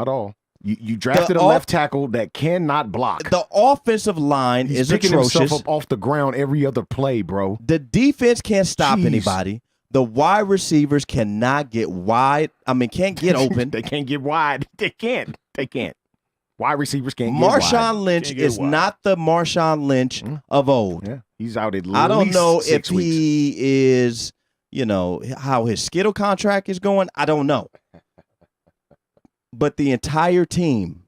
all. You drafted The a left tackle that cannot block. The offensive line He's is picking atrocious. himself up off the ground every other play, bro. The defense can't stop Jeez. anybody. The wide receivers cannot get wide. Can't get open. They can't get wide. They can't. Wide receivers can't get wide. Marshawn Lynch Can't get is wide. not the Marshawn Lynch of old. Yeah, he's out at least I don't know if 6 weeks. he is, how his Skittle contract is going. I don't know. But the entire team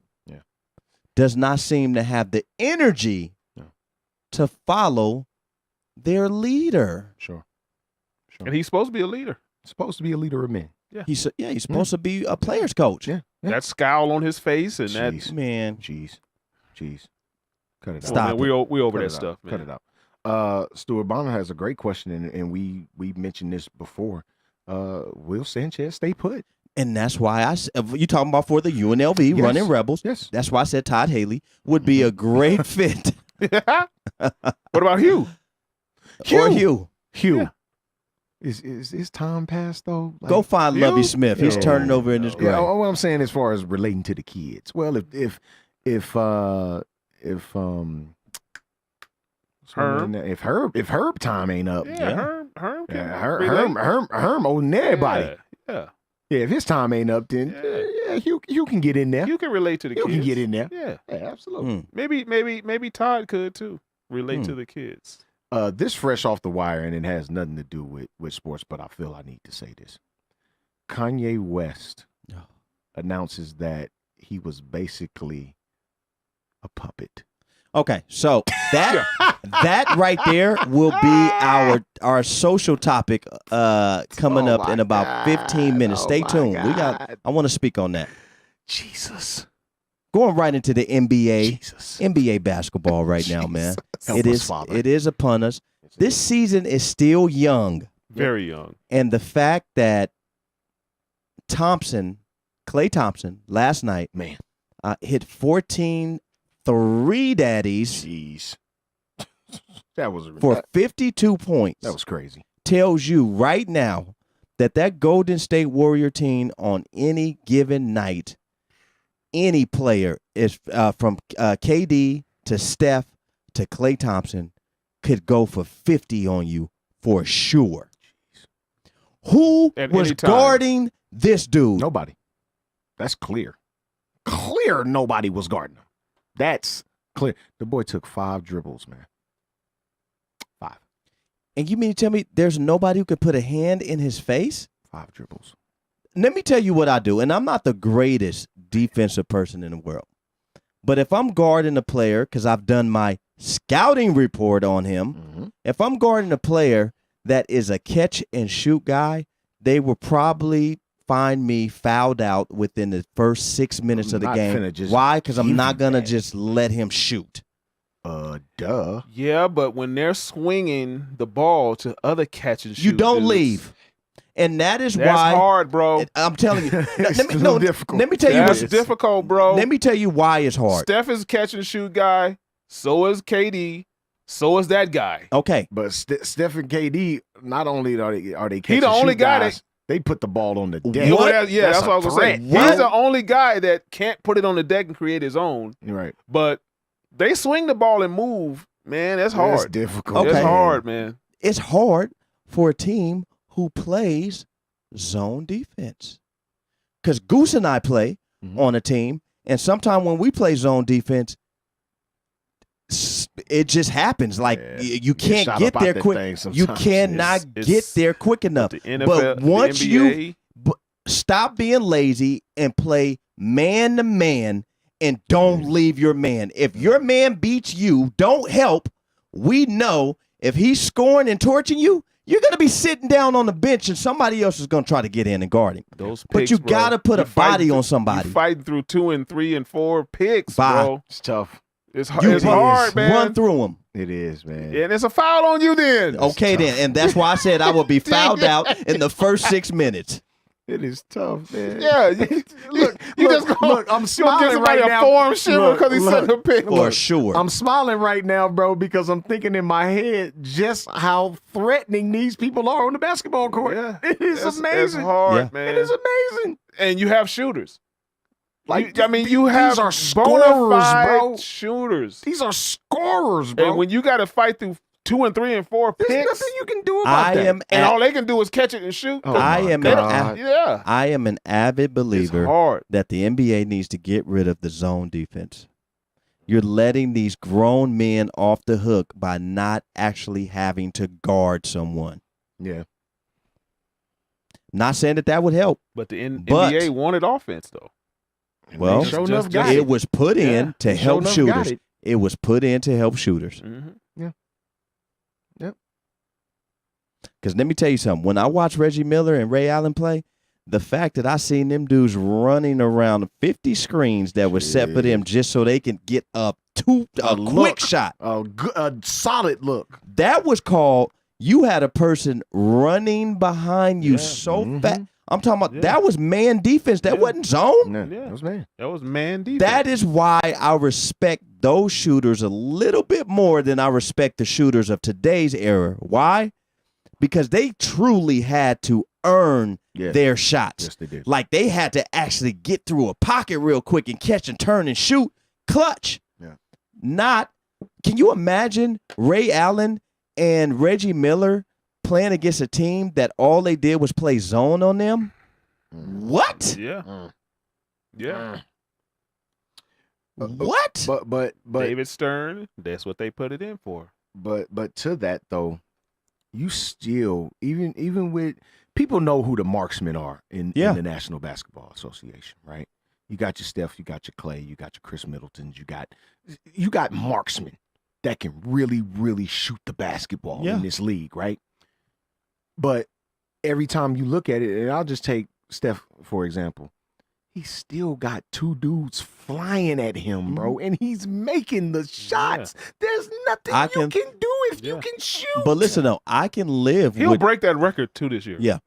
does not seem to have the energy to follow their leader. Sure. And he's supposed to be a leader. Supposed to be a leader of men. He's supposed to be a player's coach. Yeah. That scowl on his face and that. Jeez. Man, Jeez. Cut it out. Stop Man, it. we over Cut that it stuff, out. man. Cut it out. Stuart Bonner has a great question, and we mentioned this before. Will Sanchez stay put? and that's why you talking about for the UNLV Yes. running Rebels. Yes. That's why I said Todd Haley would be a great fit What about Hugh? Or Hugh. Hugh. Yeah. Is time passed though? Like, Go find Hugh? Lovey Smith. He's Yeah. turning over in his grave. yeah, what I'm saying as far as relating to the kids. Well, if Herm. if Herb time ain't up, Yeah, Herm can Herm older than everybody. Yeah. Yeah, if his time ain't up, then Hugh can get in there. You can relate to the Hugh kids. can get in there. Yeah. Yeah, absolutely. Maybe Todd could too. Relate to the kids. This fresh off the wire, and it has nothing to do with sports, but I feel I need to say this. Kanye West announces that he was basically a puppet. Okay, so that right there will be our social topic coming up in about 15 minutes. Stay tuned. I want to speak on that. Jesus. Going right into the NBA. Jesus. NBA basketball right now, man. Help It us, is Father. it is upon us. This season is still young. Very young. And the fact that Klay Thompson, last night, Man. hit 14 three-daddies Jeez. That was for 52 points. that was crazy. Tells you right now that Golden State Warrior team on any given night, any player is from KD to Steph to Klay Thompson could go for 50 on you for sure. Who At was any time. guarding this dude? Nobody. That's clear. Clear nobody was guarding him. That's clear. The boy took 5 dribbles, man. 5. And you mean to tell me there's nobody who could put a hand in his face? 5 dribbles. Let me tell you what I do, and I'm not the greatest defensive person in the world. But if I'm guarding a player, because I've done my scouting report on him, if I'm guarding a player that is a catch-and-shoot guy, they will probably find me fouled out within the first 6 minutes of the Not game. finna just Why? Because I'm give not you going to that. just let him shoot. Duh. Yeah, but when they're swinging the ball to other catch and shoot, You don't dudes, leave. And that is That's why hard, bro. I'm telling you. It's let me, a little difficult. Let me tell you That's what's difficult, bro. Let me tell you why it's hard. Steph is a catch and shoot guy. So is KD. So is that guy. Okay. But Steph and KD, not only are they catch the and only shoot guy guys, they put the ball on the deck. Well, What? that's what I was a going to say. threat. He's the only guy that can't put it on the deck and create his own. Right. But they swing the ball and move. Man, that's That's hard. difficult. Okay. That's hard, man. It's hard for a team who plays zone defense. Because Goose and I play on a team, and sometimes when we play zone defense, it just happens. Like you can't shot get up out there that quick. thing You sometimes. cannot It's- get there quick enough. The NFL, But once the you NBA, stop being lazy and play man to man and don't leave your man. If your man beats you, don't help. We know if he's scoring and torching you, you're going to be sitting down on the bench and somebody else is going to try to get in and guard him. those But picks, you bro. got to put You a body fighting on through- somebody. You fighting through 2 and 3 and 4 picks, Bye. bro. It's tough. It's You hard, man. Run through them. It is, man. Yeah, and it's a foul on you then. Okay, then. And that's why I said I would be fouled out in the first 6 minutes. It is tough, man. Yeah, you just go. look, I'm you gonna smiling give somebody right a now. form shiver Look, because he look. set a pick. For sure. I'm smiling right now, bro, because I'm thinking in my head just how threatening these people are on the basketball court. Yeah, It is It's amazing. hard, Yeah. man. It is amazing. And you have shooters. Like, you these have are bona scorers, fide bro. shooters. These are scorers, bro. And when you got to fight through 2 and 3 and 4 There's picks, nothing you can do about I that. am and a- all they can do is catch it and shoot. Oh, I my am God. Yeah, I am an avid it's believer hard. that the NBA needs to get rid of the zone defense. You're letting these grown men off the hook by not actually having to guard someone. Yeah. Not saying that would help. But the But- NBA wanted offense though. Well, They sure just- enough got It it. was put in Yeah, to They help sure enough got shooters. it. It was put in to help shooters. Mm-hmm. Because let me tell you something. When I watch Reggie Miller and Ray Allen play, the fact that I seen them dudes running around 50 screens that were set for them just so they can get a quick look. shot. A solid look. That was called you had a person running behind you so fast. I'm talking about that was man defense. That wasn't zone. No, that was man. That was man defense. That is why I respect those shooters a little bit more than I respect the shooters of today's era. Why? Because they truly had to earn their shots. Yes, they did. Like they had to actually get through a pocket real quick and catch and turn and shoot. Clutch. Yeah. Not, can you imagine Ray Allen and Reggie Miller playing against a team that all they did was play zone on them? What? Yeah. Yeah. What? But David Stern, that's what they put it in for. But to that though, you still even with people know who the marksmen are in the National Basketball Association, right? You got your Steph, you got your Clay, you got your Chris Middletons, you got marksmen that can really, really shoot the basketball in this league, right? But every time you look at it, and I'll just take Steph for example, he still got two dudes flying at him, bro, and he's making the shots. There's nothing you can do if you can shoot. But listen though, I can live He'll with break that record too this year. Yeah.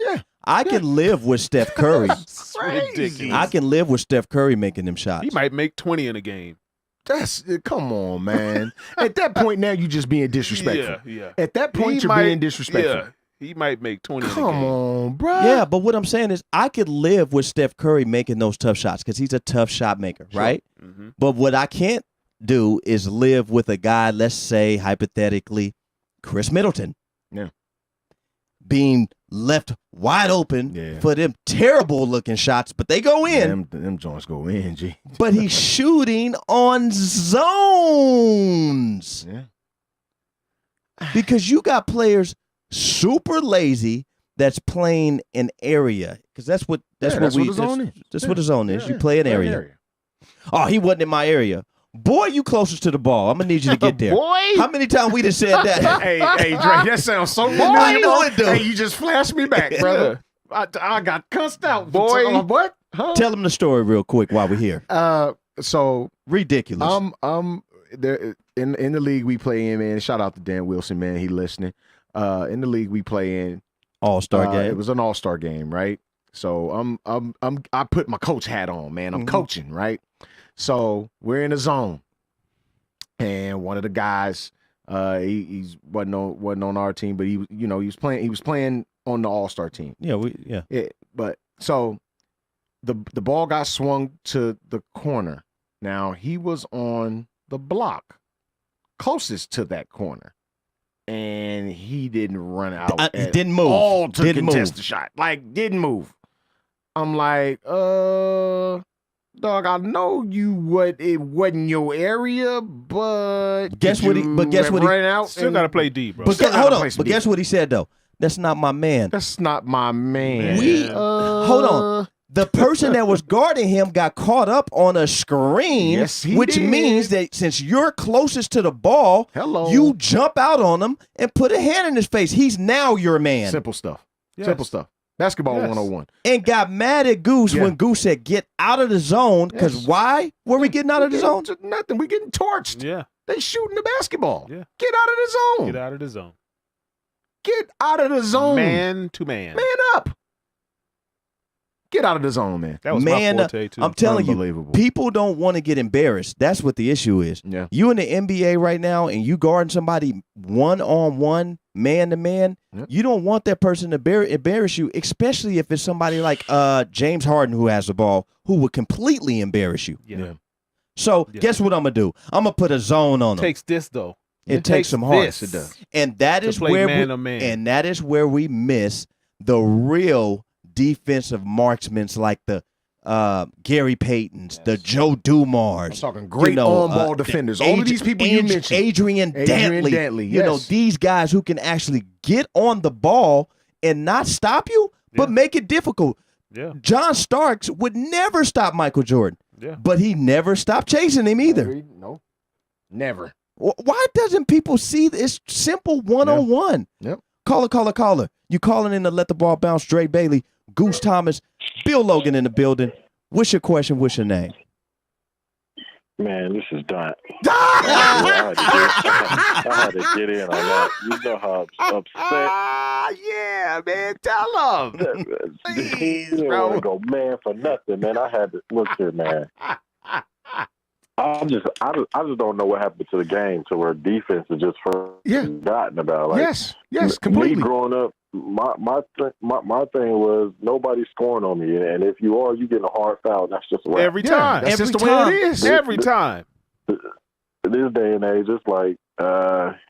I can live with Steph Curry. It's ridiculous. I can live with Steph Curry making them shots. He might make 20 in a game. Come on, man. At that point now, you just being disrespectful. Yeah. At that point, you're being disrespectful. Yeah. He might make 20 in a game. Come on, bro. Yeah, but what I'm saying is I could live with Steph Curry making those tough shots because he's a tough shot maker, right? Mm-hmm. But what I can't do is live with a guy, let's say hypothetically, Chris Middleton. Yeah. Being left wide open for them terrible looking shots, but they go in. Them joints go in, G. But he's shooting on zones. Yeah. Because you got players super lazy that's playing an area. Because that's what the zone is. That's what the zone is. You play an area. Oh, he wasn't in my area. Boy, you closest to the ball. I'm gonna need you to get there. Boy, how many times we just said that? hey, Dre, that sounds so familiar. Hey, you just flashed me back, brother. I got cussed out. Boy, what? Huh? Tell them the story real quick while we're here. So ridiculous. There in the league we play in, man. Shout out to Dan Wilson, man. He listening. In the league we play in, All-Star game. It was an All-Star game, right? So I put my coach hat on, man. I'm coaching, right? So we're in a zone, and one of the guys, he wasn't on our team, but he was playing on the All-Star team. Yeah. But so the ball got swung to the corner. Now he was on the block closest to that corner, and he didn't run out. He didn't move. All to didn't contest move. the shot. Like didn't move. I'm like, dog, I know it wasn't your area, but guess what he ran out. Still gotta play D, bro. But hold on. But guess what he said though? That's not my man. That's not my man. Hold on. The person that was guarding him got caught up on a screen, which means that since you're closest to the ball, you jump out on him and put a hand in his face. He's now your man. Simple stuff. Simple stuff. Basketball 101. And got mad at Goose when Goose said, get out of the zone. Because why were we getting out of the zone? Nothing. We getting torched. Yeah. They shooting the basketball. Yeah. Get out of the zone. Get out of the zone. Get out of the zone. Man to man. Man up. Get out of the zone, man. That was my forte, too. I'm telling you, people don't want to get embarrassed. That's what the issue is. Yeah. You in the NBA right now and you guarding somebody one-on-one, man-to-man, you don't want that person to embarrass you, especially if it's somebody like James Harden who has the ball, who would completely embarrass you. Yeah. So guess what I'm going to do? I'm going to put a zone on them. It takes this, though. It takes some heart. It does. And that is where we miss the real defensive marksmen like the Gary Paytons, the Joe Dumars. I'm talking great on-ball defenders. All of these people you mentioned. Adrian Dantley. You know, these guys who can actually get on the ball and not stop you, but make it difficult. Yeah. John Starks would never stop Michael Jordan. Yeah. But he never stopped chasing him either. No. Never. Why doesn't people see this simple one-on-one? Yep. Caller. You calling in to let the ball bounce. Dre Bailey, Goose Thomas, Bill Logan in the building. What's your question? What's your name? Man, this is done. I had to get in on that. You know how upset. Yeah, man. Tell them. He didn't want to go man for nothing, man. I had to look here, man. I just don't know what happened to the game to where defense is just forgotten about. Like, yes, completely. Me growing up, my thing was nobody scoring on me, and if you are, you getting a hard foul. That's just a wrap. Every time. That's just the way it is. Every time. This day and age, it's like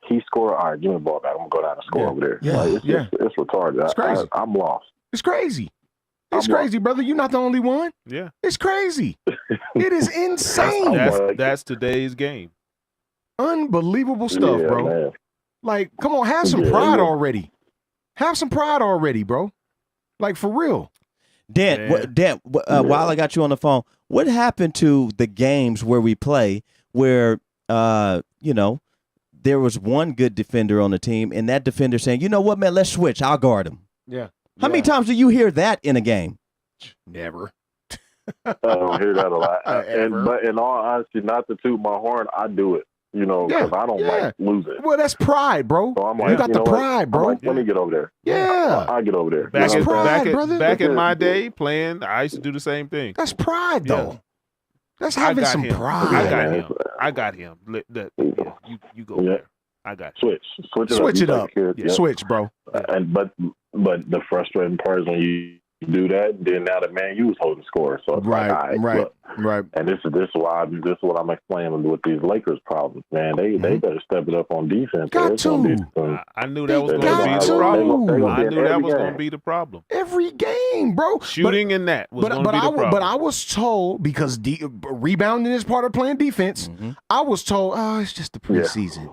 he scored. All right, give me the ball back. I'm gonna go down and score over there. Yeah. Like, it's retarded. It's crazy. I'm lost. It's crazy. It's crazy, brother. You're not the only one. Yeah. It's crazy. It is insane. That's today's game. Unbelievable stuff, bro. Man. Like, come on, have some pride already. Have some pride already, bro. Like, for real. Dan, while I got you on the phone, what happened to the games where we play where, there was one good defender on the team and that defender saying, you know what, man, let's switch. I'll guard him. Yeah. How many times do you hear that in a game? Never. I don't hear that a lot. But in all honesty, not to toot my horn, I do it. Because I don't like losing. Well, that's pride, bro. So I'm like, you got the pride, bro. Like, let me get over there. Yeah. I'll get over there. Back in my day playing, I used to do the same thing. That's pride, though. Yeah. That's having some pride. I got him. You go there. I got you. Switch it up. Switch, bro. But the frustrating part is when you do that, then now the man you was holding score. So it's right. And this is what I'm explaining with these Lakers problems, man. They better step it up on defense. Got to. I knew that was going to be the problem. I knew that was going to be the problem. Every game, bro. Shooting in that was going to be the problem. But I was told, because rebounding is part of playing defense, I was told, it's just the preseason.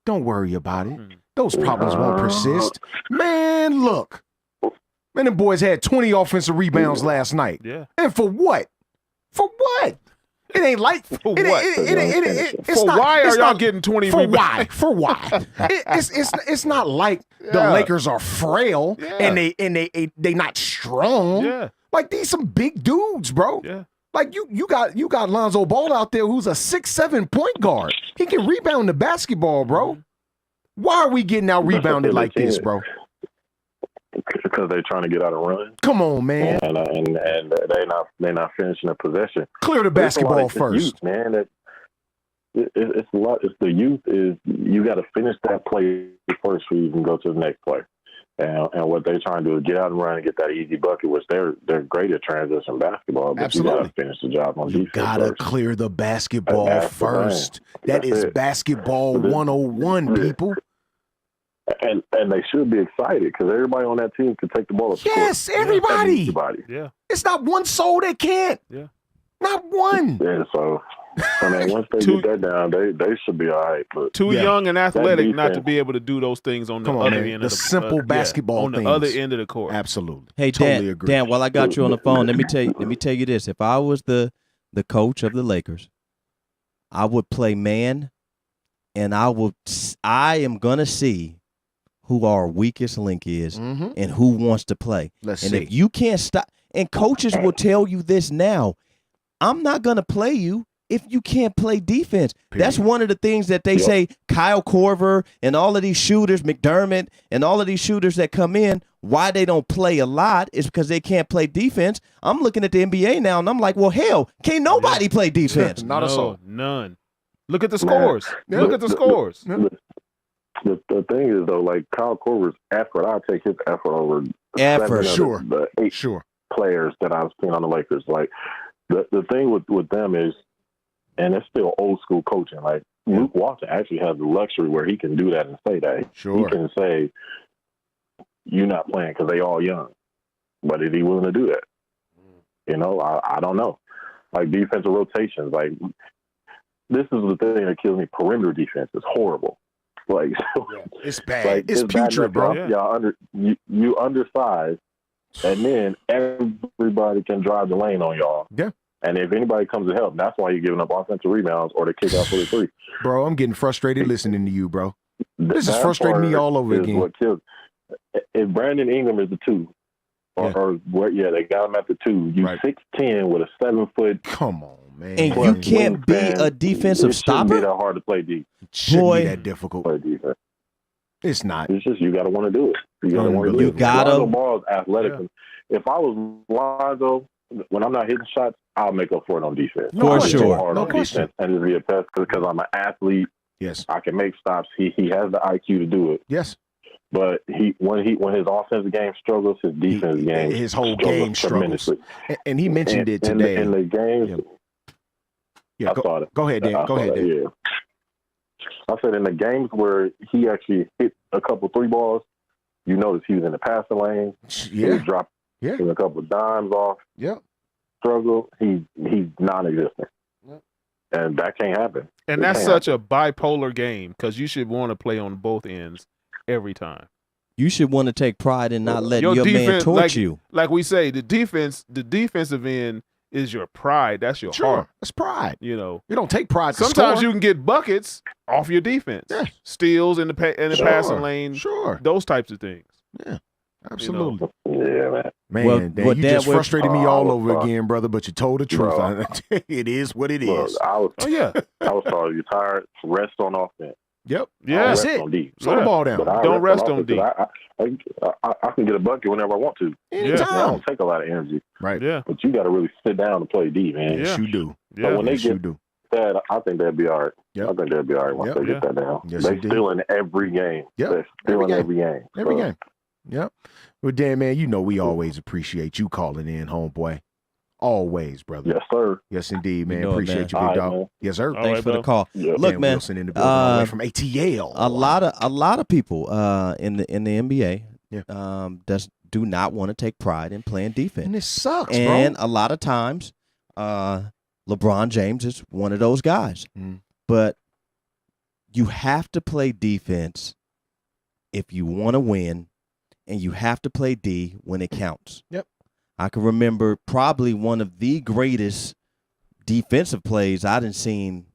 Don't worry about it. Those problems won't persist. Man, look. Man, them boys had 20 offensive rebounds last night. Yeah. And for what? For what? It ain't like for what? It's not, why are y'all getting 20 for rebounds? For why? It's not like the Lakers are frail and they not strong. Yeah. Like, these some big dudes, bro. Yeah. Like, you got Lonzo Ball out there who's a 6'7" point guard. He can rebound the basketball, bro. Why are we getting out rebounded like this, bro? Because they're trying to get out of run. Come on, man. And they're not finishing the possession. Clear the basketball first, youth, man. It's a lot. It's the youth is you got to finish that play first before you can go to the next play. And what they're trying to do is get out and run and get that easy bucket, which they're great at transition basketball. But absolutely. You got to finish the job on defense. You got to clear the basketball first. That is basketball 101, people. And they should be excited because everybody on that team can take the ball up. Yes, everybody. Yeah. It's not one soul that can't. Yeah. Not one. Yeah, so I mean, once they get that down, they should be all right. But too young and athletic not to be able to do those things on the other end of the simple basketball on the other end of the court. Absolutely. Hey, totally agree. Dan, while I got you on the phone, let me tell you this. If I was the coach of the Lakers, I would play man, and I am gonna see who our weakest link is and who wants to play. Let's see. If you can't stop, and coaches will tell you this now, I'm not going to play you if you can't play defense. Period. That's one of the things that they say Kyle Korver and all of these shooters, McDermott, and all of these shooters that come in, why they don't play a lot is because they can't play defense. I'm looking at the NBA now, and I'm like, well, hell, can't nobody play defense? Not a soul. None. Look at the scores. Look at the scores. The thing is, though, like Kyle Korver's effort, I'll take his effort over the 8 players that I've seen on the Lakers. Like, the thing with them is, and it's still old school coaching, like Luke Walton actually has the luxury where he can do that and say that. He can say, you're not playing because they all young. But is he willing to do that? You know, I don't know. Like defensive rotations, like this is the thing that kills me. Perimeter defense is horrible. Like it's bad. Like, it's putrid, bro. Y'all you undersized, and then everybody can drive the lane on y'all. Yeah. And if anybody comes to help, that's why you're giving up offensive rebounds or the kick out for the 3. Bro, I'm getting frustrated listening to you, bro. This is frustrating me all over again. What kills. If Brandon Ingram is the 2, they got him at the 2. You 6'10" with a 7-foot. Come on, Man. And you can't be a defensive stopper? It shouldn't be that hard to play defense. Shouldn't be that difficult. Play defense. It's not. It's just you got to want to do it. You got to want to do it. Lonzo Ball is athletic. Yeah. If I was Lonzo, when I'm not hitting shots, I'll make up for it on defense. For sure. Hard on defense and just be a pest because I'm an athlete. Yes. I can make stops. He has the IQ to do it. Yes. But when his offensive game struggles, his defense game his whole game struggles. And he mentioned it today. In the games. Yeah, go ahead, Dan. Go ahead, Dan. Yeah. I said in the games where he actually hit a couple 3 balls, you notice he was in the passing lane. Yeah. He was dropping a couple of dimes off. Yeah. Struggle. He's non-existent. Yep. And that can't happen. And that's such a bipolar game because you should want to play on both ends every time. You should want to take pride in not letting your man torch you. Like we say, the defensive end is your pride. That's your heart. That's pride. You know, you don't take pride. Sometimes you can get buckets off your defense. Yeah. Steals in the passing lane. Sure. Those types of things. Yeah. Absolutely. You know? Yeah, man. Man, Dan, you just frustrated me all over again, brother, but you told the truth. It is what it is. I was sorry. You're tired. Rest on offense. Yep. Yeah. That's it. Slow the ball down. Don't rest on D. I can get a bucket whenever I want to. Anytime. I don't take a lot of energy. Right. Yeah. But you got to really sit down and play D, man. Yes, you do. Yeah. So when they get that, I think they'll be all right. Yep. I think they'll be all right once they get that down. Yes, they're still in every game. Yep. They're still in every game. Every game. Yep. Well, Dan, man, you know we always appreciate you calling in, homeboy. Always, brother. Yes, sir. Yes, indeed, man. Appreciate you, big dog. Man. Yes, sir. Thanks for the call. Yep. Look, Dan man, Wilson in the building, all the way from ATL. A lot of people in the NBA do not want to take pride in playing defense. And it sucks, and bro. a lot of times, LeBron James is one of those guys. But you have to play defense if you want to win, and you have to play D when it counts. Yep. I can remember probably one of the greatest defensive plays I'd seen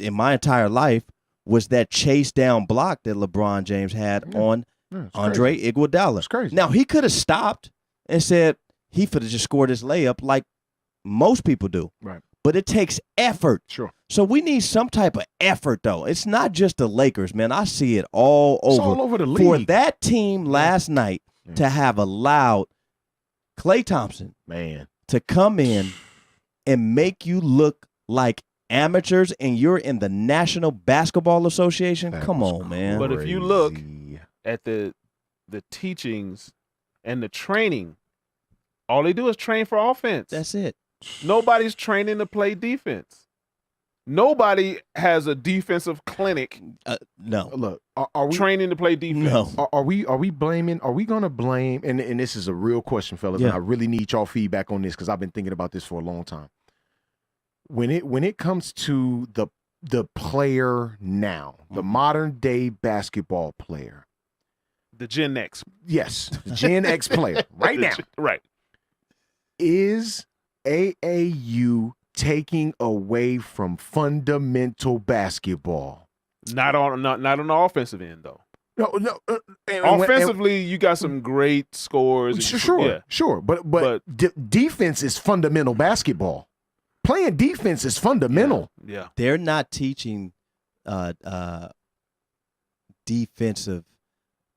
in my entire life was that chase down block that LeBron James had on Andre Iguodala. That's crazy. Now, he could have stopped and said he could have just scored his layup like most people do. Right. But it takes effort. Sure. So we need some type of effort, though. It's not just the Lakers, man. I see it all over. It's all over the league. For that team last night to have allowed Klay Thompson to come in and make you look like amateurs and you're in the National Basketball Association. Come on, man. But if you look at the teachings and the training, all they do is train for offense. That's it. Nobody's training to play defense. Nobody has a defensive clinic. No. Look, are we training to play defense? No. Are we blaming? Are we going to blame? And this is a real question, fellas. And I really need y'all feedback on this because I've been thinking about this for a long time. When it comes to the player now, the modern day basketball player, the Gen X, yes, the Gen X player, right now, right, is AAU taking away from fundamental basketball? Not on the offensive end, though. No. Offensively, you got some great scores. Sure. But defense is fundamental basketball. Playing defense is fundamental. Yeah. They're not teaching defensive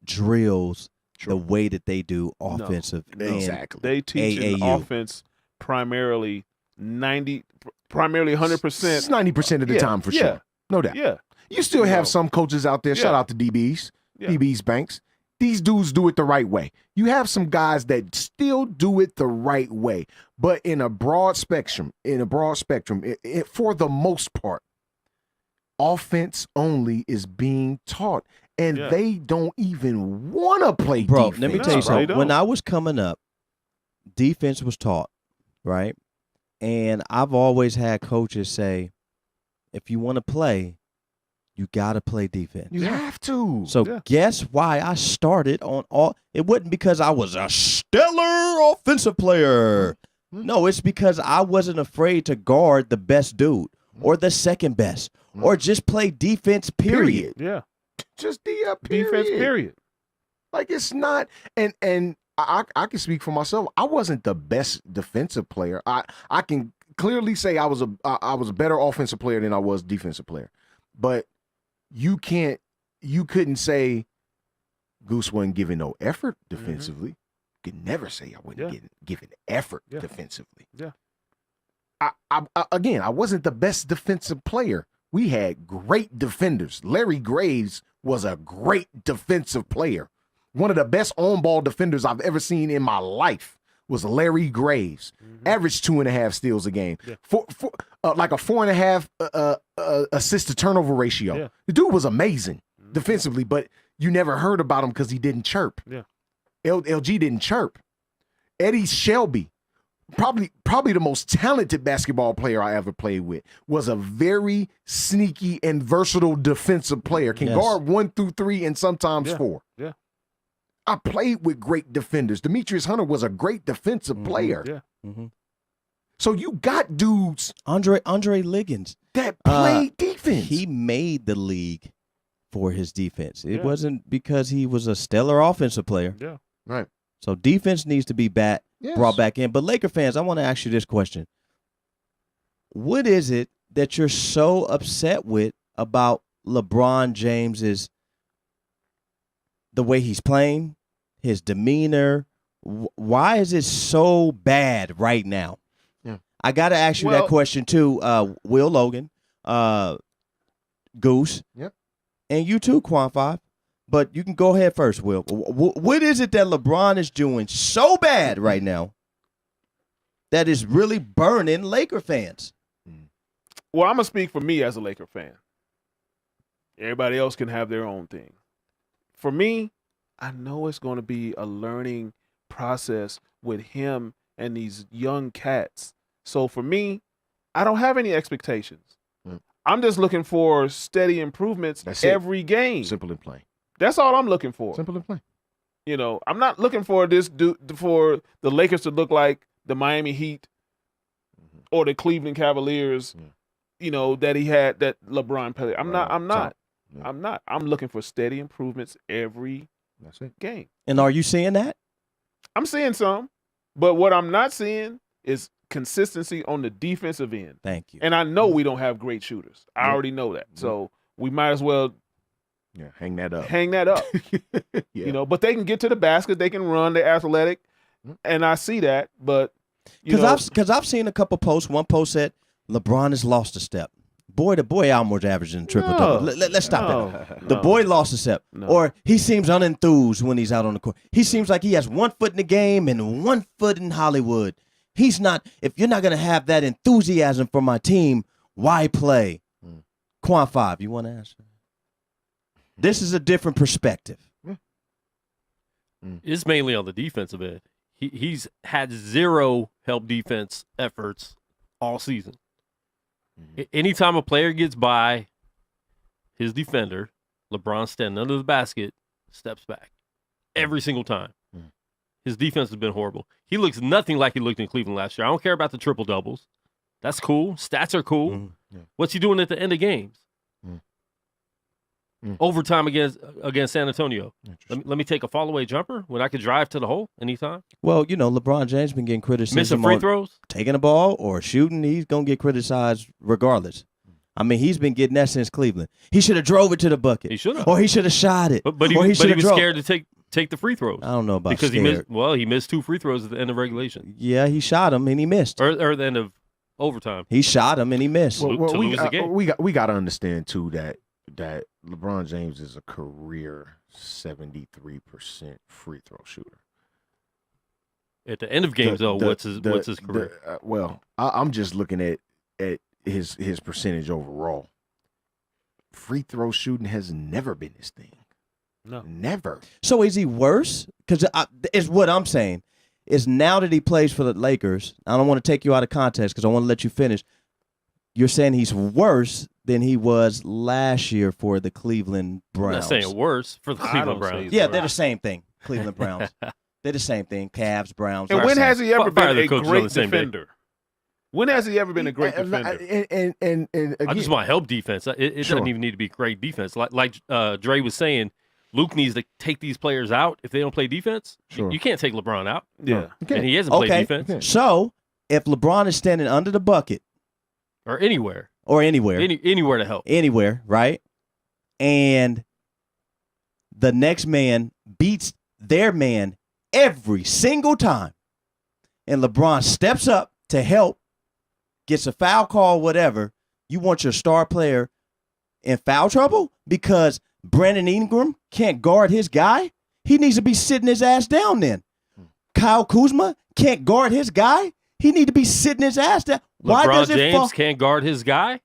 drills the way that they do offensive. No, exactly. They teach offense primarily 100%. It's 90% of the time for sure. No doubt. Yeah. You still have some coaches out there. Shout out to DBs, DBs Banks. These dudes do it the right way. You have some guys that still do it the right way, but in a broad spectrum, for the most part, offense only is being taught, and they don't even want to play defense. Let me tell you something. When I was coming up, defense was taught, right? And I've always had coaches say, if you want to play, you got to play defense. You have to. So guess why I started on all – it wasn't because I was a stellar offensive player. No, it's because I wasn't afraid to guard the best dude or the second best or just play defense, period. Yeah. Just period. Defense, period. Like it's not – and I can speak for myself. I wasn't the best defensive player. I can clearly say I was a better offensive player than I was defensive player. But you couldn't say Goose wasn't giving no effort defensively. You could never say I wasn't giving effort defensively. Yeah. I wasn't the best defensive player. We had great defenders. Larry Graves was a great defensive player. One of the best on-ball defenders I've ever seen in my life was Larry Graves. Averaged 2.5 steals a game. Yeah. Like a 4.5 assist to turnover ratio. Yeah. The dude was amazing defensively, but you never heard about him because he didn't chirp. Yeah. LG didn't chirp. Eddie Shelby, probably the most talented basketball player I ever played with, was a very sneaky and versatile defensive player. Can guard 1 through 3 and sometimes 4. Yeah. I played with great defenders. Demetrius Hunter was a great defensive player. Yeah. So you got dudes. Andre Liggins that played defense. He made the league for his defense. It wasn't because he was a stellar offensive player. Yeah. Right. So defense needs to be brought back in. But Laker fans, I want to ask you this question. What is it that you're so upset with about LeBron James's the way he's playing, his demeanor? Why is it so bad right now? Yeah. I got to ask you that question too, Will Logan, Goose, and you too, Quan 5. But you can go ahead first, Will. What is it that LeBron is doing so bad right now that is really burning Laker fans? Well, I'm going to speak for me as a Laker fan. Everybody else can have their own thing. For me, I know it's going to be a learning process with him and these young cats. So for me, I don't have any expectations. I'm just looking for steady improvements every game. Simple and plain. That's all I'm looking for. Simple and plain. You know, I'm not looking for for the Lakers to look like the Miami Heat or the Cleveland Cavaliers, you know, that LeBron played. I'm not. I'm looking for steady improvements every game. And are you seeing that? I'm seeing some, but what I'm not seeing is consistency on the defensive end. Thank you. And I know we don't have great shooters. I already know that. So we might as well hang that up. You know, but they can get to the basket, they can run, they're athletic, and I see that. But because I've seen a couple posts. One post said LeBron has lost a step. The boy almost averaging triple double. Let's stop that. The boy lost a step, or he seems unenthused when he's out on the court. He seems like he has 1 foot in the game and 1 foot in Hollywood. He's not. If you're not going to have that enthusiasm for my team, why play? Quan 5, you want to answer? This is a different perspective. It's mainly on the defensive end. He's had 0 help defense efforts all season. Anytime a player gets by his defender, LeBron standing under the basket, steps back. Every single time. His defense has been horrible. He looks nothing like he looked in Cleveland last year. I don't care about the triple doubles. That's cool. Stats are cool. What's he doing at the end of games? Overtime against San Antonio. Let me take a fall away jumper when I could drive to the hole anytime. Well, you know, LeBron James been getting criticized. Missing free throws? Taking a ball or shooting, he's going to get criticized regardless. I mean, he's been getting that since Cleveland. He should have drove it to the bucket. He should have. Or he should have shot it. But he was scared to take the free throws. I don't know about because scared. he missed 2 free throws at the end of regulation. Yeah, he shot him and he missed. Or the end of overtime. He shot him and he missed. Well, to lose the game. We got to understand too that LeBron James is a career 73% free throw shooter. At the end of games, what's his career? I'm just looking at his percentage overall. Free throw shooting has never been his thing. No, never. So is he worse? Because it's what I'm saying is now that he plays for the Lakers. I don't want to take you out of context because I want to let you finish. You're saying he's worse than he was last year for the Cleveland Browns. I'm not saying worse for the Cleveland Browns. Yeah, they're the same thing. Cleveland Browns. They're the same thing. Cavs, Browns. And when has he ever been a great defender? When has he ever been a great defender? And again, I just want help defense. It doesn't even need to be great defense. Like Dre was saying, Luke needs to take these players out if they don't play defense. Sure. You can't take LeBron out. Yeah. And he hasn't played defense. So if LeBron is standing under the bucket or anywhere, anywhere to help, right, and the next man beats their man every single time, and LeBron steps up to help, gets a foul call, whatever, you want your star player in foul trouble because Brandon Ingram can't guard his guy? He needs to be sitting his ass down then. Kyle Kuzma can't guard his guy? He need to be sitting his ass down. Why LeBron does it James can't guard his guy?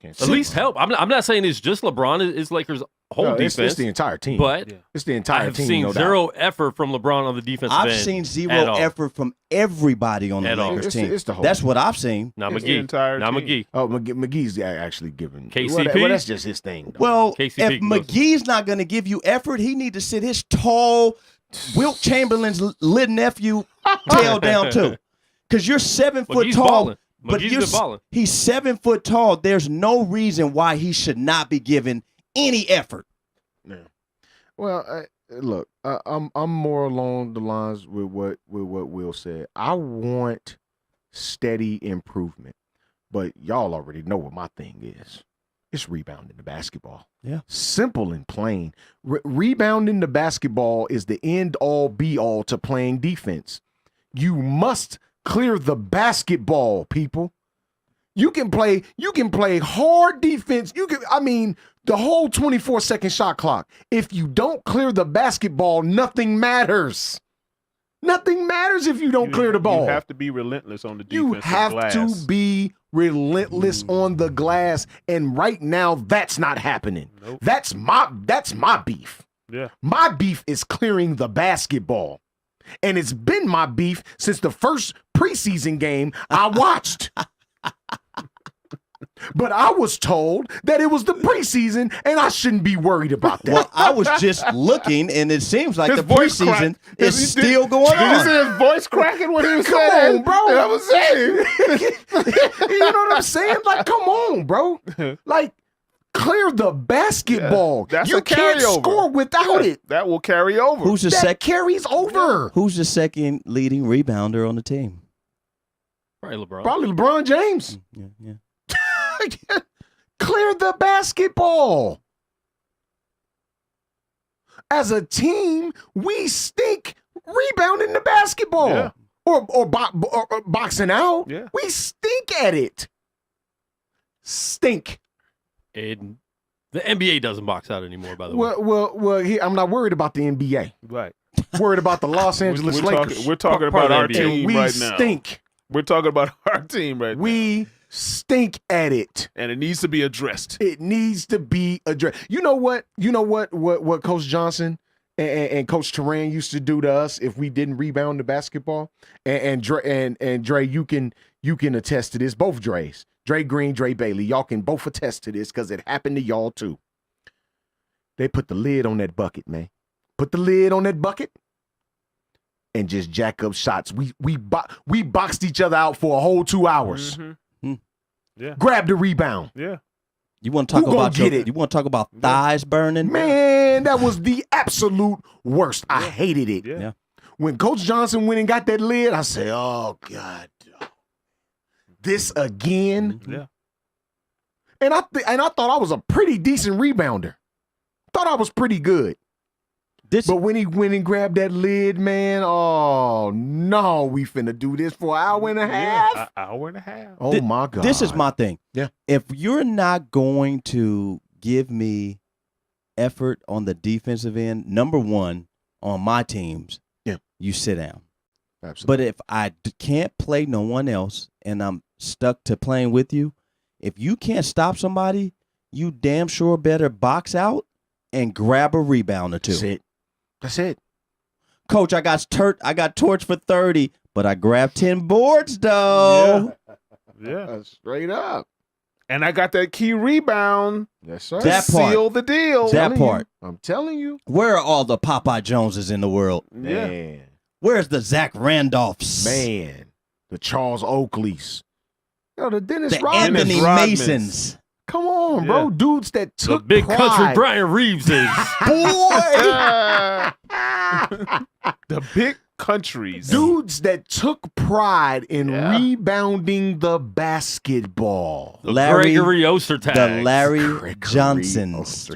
At least help. I'm not saying it's just LeBron. It's Lakers' whole defense. It's the entire team. But it's the entire team. I've seen zero effort from LeBron on the defensive end. I've seen zero effort from everybody on the Lakers team. It's the whole That's team. what I've seen. Now McGee. Oh, McGee's actually giving KCP. Well, that's just his thing. Though. Well, KCP if McGee's not going to give you effort, he need to sit his tall Wilt Chamberlain's little nephew tail down too, because you're 7 foot McGee's tall. balling. But McGee's been balling. He's 7 foot tall. There's no reason why he should not be given any effort. Yeah. Well, look, I'm more along the lines with what Will said. I want steady improvement, but y'all already know what my thing is. It's rebounding the basketball. Yeah. Simple and plain. Rebounding the basketball is the end all be all to playing defense. You must clear the basketball, people. You can play hard defense. The whole 24-second shot clock. If you don't clear the basketball, nothing matters. Nothing matters if you don't clear the ball. You have to be relentless on the defensive You have glass. to be relentless on the glass, and right now that's not happening. Nope. That's my beef. Yeah. My beef is clearing the basketball. And it's been my beef since the first preseason game I watched. But I was told that it was the preseason and I shouldn't be worried about that. Well, I was just looking, and it seems like His the voice preseason cracked. is still going Did you on. see his voice cracking when he was Come saying on, bro. that? I was saying. You know what I'm saying? Like, come on, bro. Like, clear the basketball. That's you a can't carryover. score without it. That will carry over. Who's the Carries over. Who's the second leading rebounder on the team? Probably LeBron. Probably LeBron James. Yeah. Clear the basketball. As a team, we stink rebounding the basketball. Yeah. Or boxing out. Yeah. We stink at it. Stink. And the NBA doesn't box out anymore, by the way. Well, I'm not worried about the NBA. Right. Worried about the Los Angeles Lakers. We're talking Part about of our the NBA. team we right now. stink. We're talking about our team right now. We stink at it. And it needs to be addressed. It needs to be addressed. You know what? What Coach Johnson and Coach Turan used to do to us if we didn't rebound the basketball? And Dre, you can attest to this. Both Dre's. Dre Green, Dre Bailey. Y'all can both attest to this because it happened to y'all too. They put the lid on that bucket, man. Put the lid on that bucket and just jack up shots. We boxed each other out for a whole 2 hours. Mm-hmm. Yeah. Grab the rebound. Yeah. You want to talk Who gonna about get it? You want to talk about thighs burning? Man, that was the absolute worst. I hated it. Yeah. When Coach Johnson went and got that lid, I said, oh, God. This again? Yeah. And I thought I was a pretty decent rebounder. Thought I was pretty good. But when he went and grabbed that lid, man, oh, no, we finna do this for an hour and a half? An hour and a half. Oh, my God. This is my thing. Yeah. If you're not going to give me effort on the defensive end, number one, on my teams, you sit down. Absolutely. But if I can't play no one else and I'm stuck to playing with you, if you can't stop somebody, you damn sure better box out and grab a rebound or two. That's it. Coach, I got torched for 30, but I grabbed 10 boards though. Yeah. Straight up. And I got that key rebound. Yes, sir. That to part. seal the deal. That part. I'm telling you. Where are all the Popeye Joneses in the world? Yeah. Man. Where's the Zach Randolphs? Man. The Charles Oakleys. The Dennis The Rodman. Anthony Rodmans. Masons. Come on, bro. Yeah. Dudes that The took big pride. country Brian Reeves is. Boy! The big countries. Dudes that took pride in rebounding the basketball. The Gregory Ostertag. The Larry Johnsons.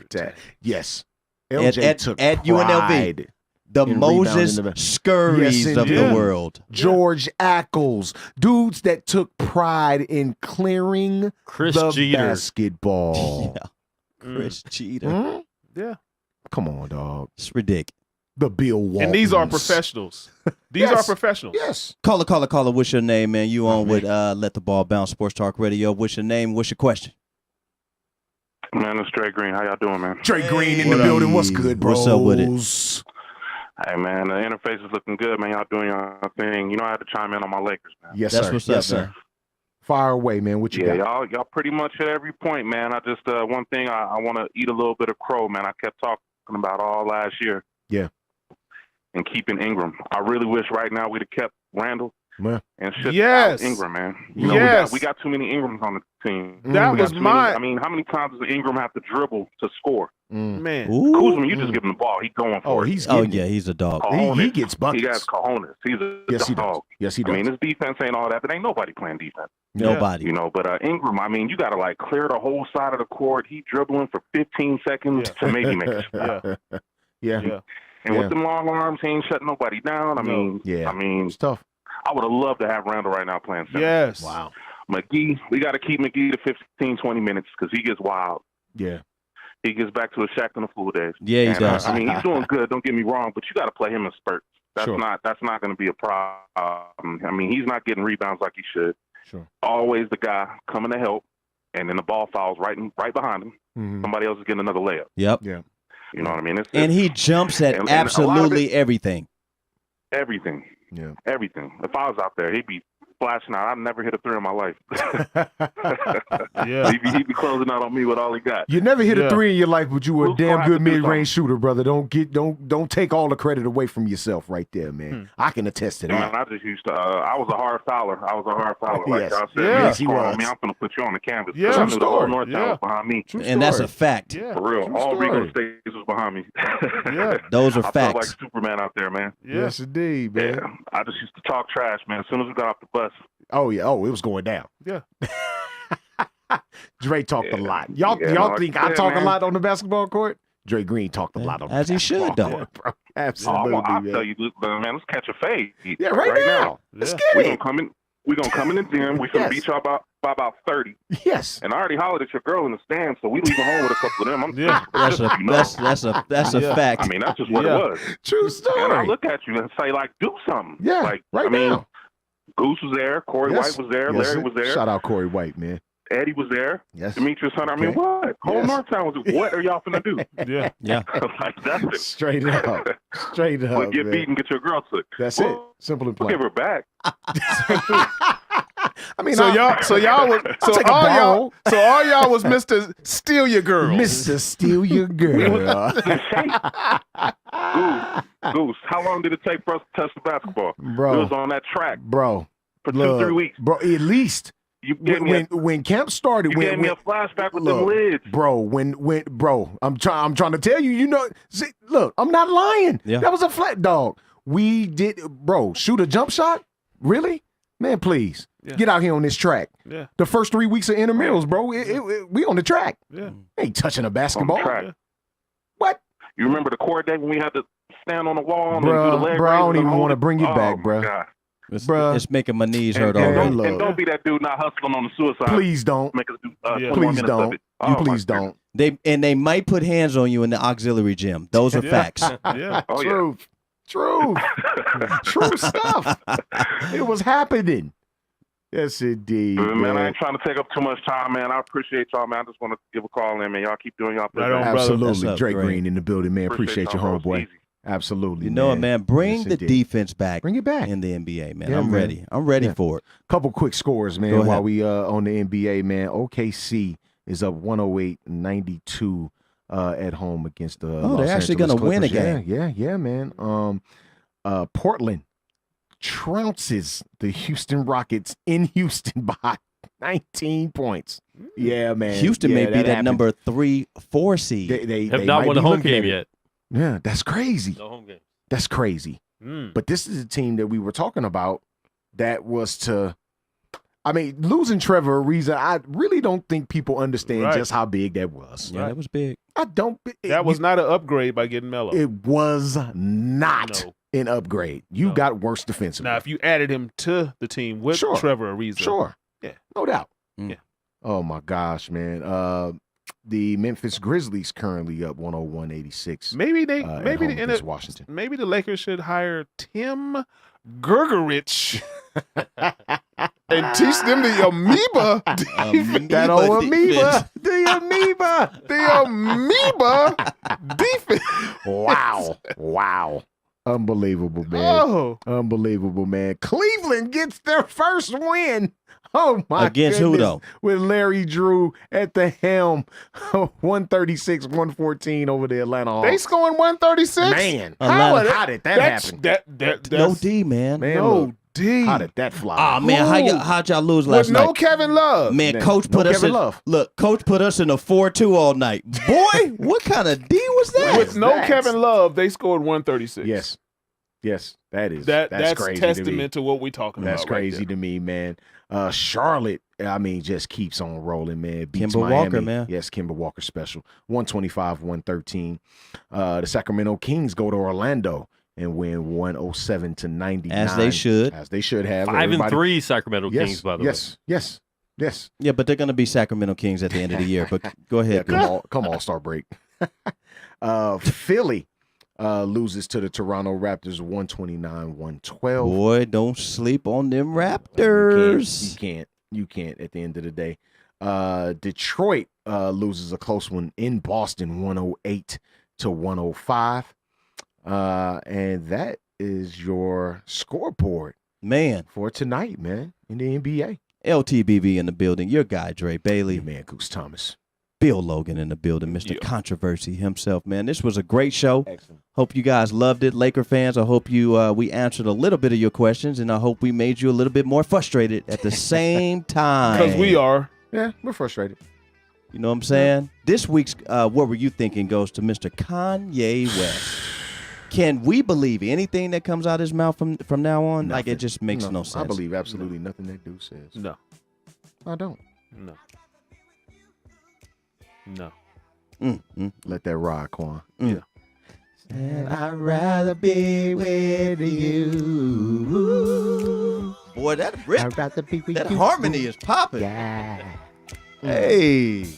Yes. LJ took at pride. UNLV. The Moses Scurries of the world. George Ackles. Dudes that took pride in clearing the basketball. Chris Jeter. Yeah. Come on, dog. It's ridiculous. The Bill Waltons. And these are professionals. These are professionals. Yes. Caller. What's your name, man? You on with Let the Ball Bounce Sports Talk Radio. What's your name? What's your question? Man, it's Dre Green. How y'all doing, man? Dre Green in the building. What's good, bro? What's up with it? Hey, man, the interface is looking good, man. Y'all doing your thing. You know I had to chime in on my Lakers, man. Yes, That's sir. what's yes, up, sir. man. Fire away, man. What you got? Y'all pretty much hit every point, man. I just one thing I want to eat a little bit of crow, man. I kept talking about all last year. Yeah. And keeping Ingram. I really wish right now we'd have kept Randall and shipped out Ingram, man. You know, we got too many Ingrams on the team. That was I mean, how many times does Ingram have to dribble to score? Man. Kuzma, you just give him the ball. He's going for it. He's he's a dog. He gets buckets. He has cojones. He's a dog. Yes, he does. I mean, his defense ain't all that, but ain't nobody playing defense. Nobody. You know, but Ingram, I mean, you got to, like, clear the whole side of the court. He dribbling for 15 seconds to maybe make a shot. Yeah. And with them long arms, he ain't shutting nobody down. I mean, it's tough. I would have loved to have Randall right now playing center. Yes. Wow. McGee, we got to keep McGee to 15, 20 minutes because he gets wild. Yeah. He gets back to his Shaq in the Fool days. Yeah, he does. I mean, he's doing good. Don't get me wrong, but you got to play him in spurts. That's not going to be a problem. I mean, he's not getting rebounds like he should. Sure. Always the guy coming to help, and then the ball fouls right behind him. Mm-hmm. Somebody else is getting another layup. Yep. Yeah. You know what I mean? And he jumps at absolutely everything. Everything. Yeah. Everything. If I was out there, he'd be flashing out. I'd never hit a three in my life. He'd be closing out on me with all he got. You never hit a three in your life, but you were a damn good mid-range shooter, brother. Don't take all the credit away from yourself right there, man. I can attest to that. Man, I just used to. I was a hard fouler. Like yes. I said, yes, he was. I mean, I'm going to put you on the canvas. Yeah, I knew the whole North Town was behind me. And that's a fact. Yeah. For real. All Rico States was behind me. Those are I facts. felt like Superman out there, man. Yes, indeed, man. Yeah. I just used to talk trash, man. As soon as we got off the bus. Oh, yeah. Oh, it was going down. Yeah. Dre talked a lot. Y'all think I talk a lot on the basketball court? Dre Green talked a lot on the As he should, though. court, bro. Absolutely, I'll tell you, man, let's catch a fade. Yeah, right now. Let's get We're it. We're going to come in the gym. We're going to beat y'all by about 30. Yes. And I already hollered at your girl in the stands, so we leaving home with a couple of them. That's a fact. I mean, that's just what it was. True story. And I look at you and say, like, do something. Yeah, like, right now. Goose was there. Corey White was there. Larry was there. Shout out Corey White, man. Eddie was there. Yes. Demetrius Hunter. I mean, what? Whole Northtown was. What are y'all finna do? Yeah. Like, that's it. Straight up. Straight up. We'll get beat and get your girl took. That's it. Simple and plain. We'll give her back. I mean, all y'all was Mr. Steal Your Girl. Mr. Steal Your Girl. Goose, how long did it take for us to touch the basketball? Bro. It was on that track. Bro. For 2-3 weeks. Bro, at least. When camp started, you gave me a flashback with them lids, bro. Bro, I'm trying to tell you. You know, see, look, I'm not lying. Yeah. That was a flat dog. We did, bro. Shoot a jump shot, really, man. Please get out here on this track. Yeah. The first 3 weeks of intramurals, bro. We on the track. Yeah. Ain't touching a basketball. On the track. Yeah. What? You remember the court day when we had to stand on the wall and bro, do the leg bro, I don't raises even want to bring you back, my bro. God. It's making my knees hurt and already. don't be that dude not hustling on the suicide. Please don't. Make us do 21 Please minutes don't. of it. You please don't. They might put hands on you in the auxiliary gym. Those are facts. Yeah. Oh, Truth. True stuff. It was happening. Yes, indeed. Man, I ain't trying to take up too much time, man. I appreciate y'all, man. I just want to give a call in, man. Y'all keep doing y'all thing. Right on, Absolutely. Up, Drake Green? Green in the building, man. Appreciate you, y'all, bro. homeboy. Easy. Absolutely. You know what, man? Bring Yes, the indeed. defense back. Bring it back. In the NBA, man. Yeah, I'm man. ready. I'm ready Yeah. for it. Couple quick scores, Go man, ahead. while we on the NBA, man. OKC is up 108-92 at home against the Oh, Los they're actually Angeles gonna win a Clippers. game. Yeah, man. Portland trounces the Houston Rockets in Houston by 19 points. Yeah, man. Houston may Yeah, be that happened. number 3-4 seed. They Have not might won be a home looking game at it. yet. Yeah, that's crazy. No home game. That's crazy. But this is a team that we were talking about that was to. I mean, losing Trevor Ariza, I really don't think people understand just how big that was. Yeah, that was big. I don't. That was not an upgrade by getting Melo. It was not an upgrade. You got worse defensively. Now, if you added him to the team with Trevor Ariza. Yeah, no doubt. Yeah. Oh, my gosh, man. The Memphis Grizzlies currently up 101-86. Maybe Washington. Maybe the Lakers should hire Tim Gergerich and teach them the amoeba. That old amoeba. The amoeba defense. Wow. Unbelievable, man. Unbelievable, man. Cleveland gets their first win. Oh, my Against goodness. who, though? With Larry Drew at the helm. 136-114 over the Atlanta Hawks. They scoring 136? Man, how did that happen? That's no D, man. No D. How did that fly? Ah, man, how'd y'all lose last night? With no Kevin Love. Man, Coach put us in Coach put us in a 4-2 all night. Boy, what kind of D was that? With no Kevin Love, they scored 136. Yes, that's crazy. That's testament to what we're talking about. That's crazy to me, man. Charlotte, I mean, just keeps on rolling, man. Beats Kemba Miami. Walker, man. Yes, Kemba Walker special. 125-113. The Sacramento Kings go to Orlando and win 107-99. As they should. As they should have. 5-3 Sacramento Kings, by the way. Yes. Yeah, but they're going to be Sacramento Kings at the end of the year. But go ahead. Come All-Star break. Philly loses to the Toronto Raptors 129-112. Boy, don't sleep on them Raptors. You can't at the end of the day. Detroit loses a close one in Boston 108-105. And that is your scoreboard, man, for tonight, man, in the NBA. LTBB in the building. Your guy, Dre Bailey. Your man, Goose Thomas. Bill Logan in the building, Mr. Controversy himself, man. This was a great show. Excellent. Hope you guys loved it. Laker fans, I hope we answered a little bit of your questions, and I hope we made you a little bit more frustrated at the same time. Because we are. Yeah, we're frustrated. You know what I'm saying? This week's What Were You Thinking goes to Mr. Kanye West. Can we believe anything that comes out of his mouth from now on? Nothing. Like, it just makes no sense. I believe absolutely nothing that dude says. No. I don't. No. Let that ride, Quan. Yeah. And I'd rather be with you. Boy, that rip, I'd rather be with that you. harmony is popping. Yeah. Hey.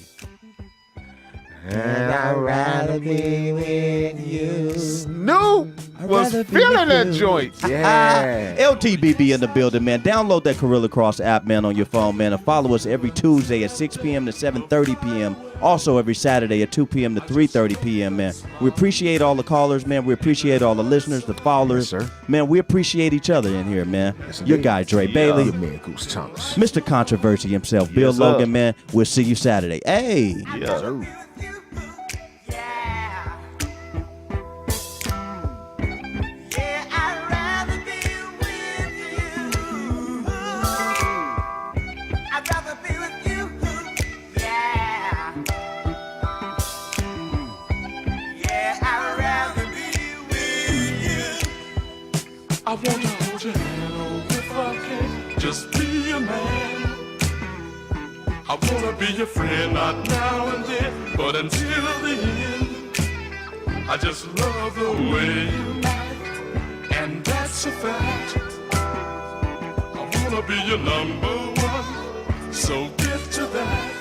And I'd rather be with you. Snoop was feeling that joint. Yeah. LTBB in the building, man. Download that Guerilla Cross app, man, on your phone, man, and follow us every Tuesday at 6 p.m. to 7:30 p.m. Also every Saturday at 2 p.m. to 3:30 p.m., man. We appreciate all the callers, man. We appreciate all the listeners, the followers. Yes, sir. Man, we appreciate each other in here, man. Yes, your guy, Dre Bailey. Your man, Goose Thomas. Mr. Controversy himself, Bill Logan, man. We'll see you Saturday. Hey. Yes, sir. I want to hold your hand, oh, if I can, just be a man. I want to be your friend, not now and then, but until the end. I just love the way you act, and that's a fact. I want to be your number one, so get to that.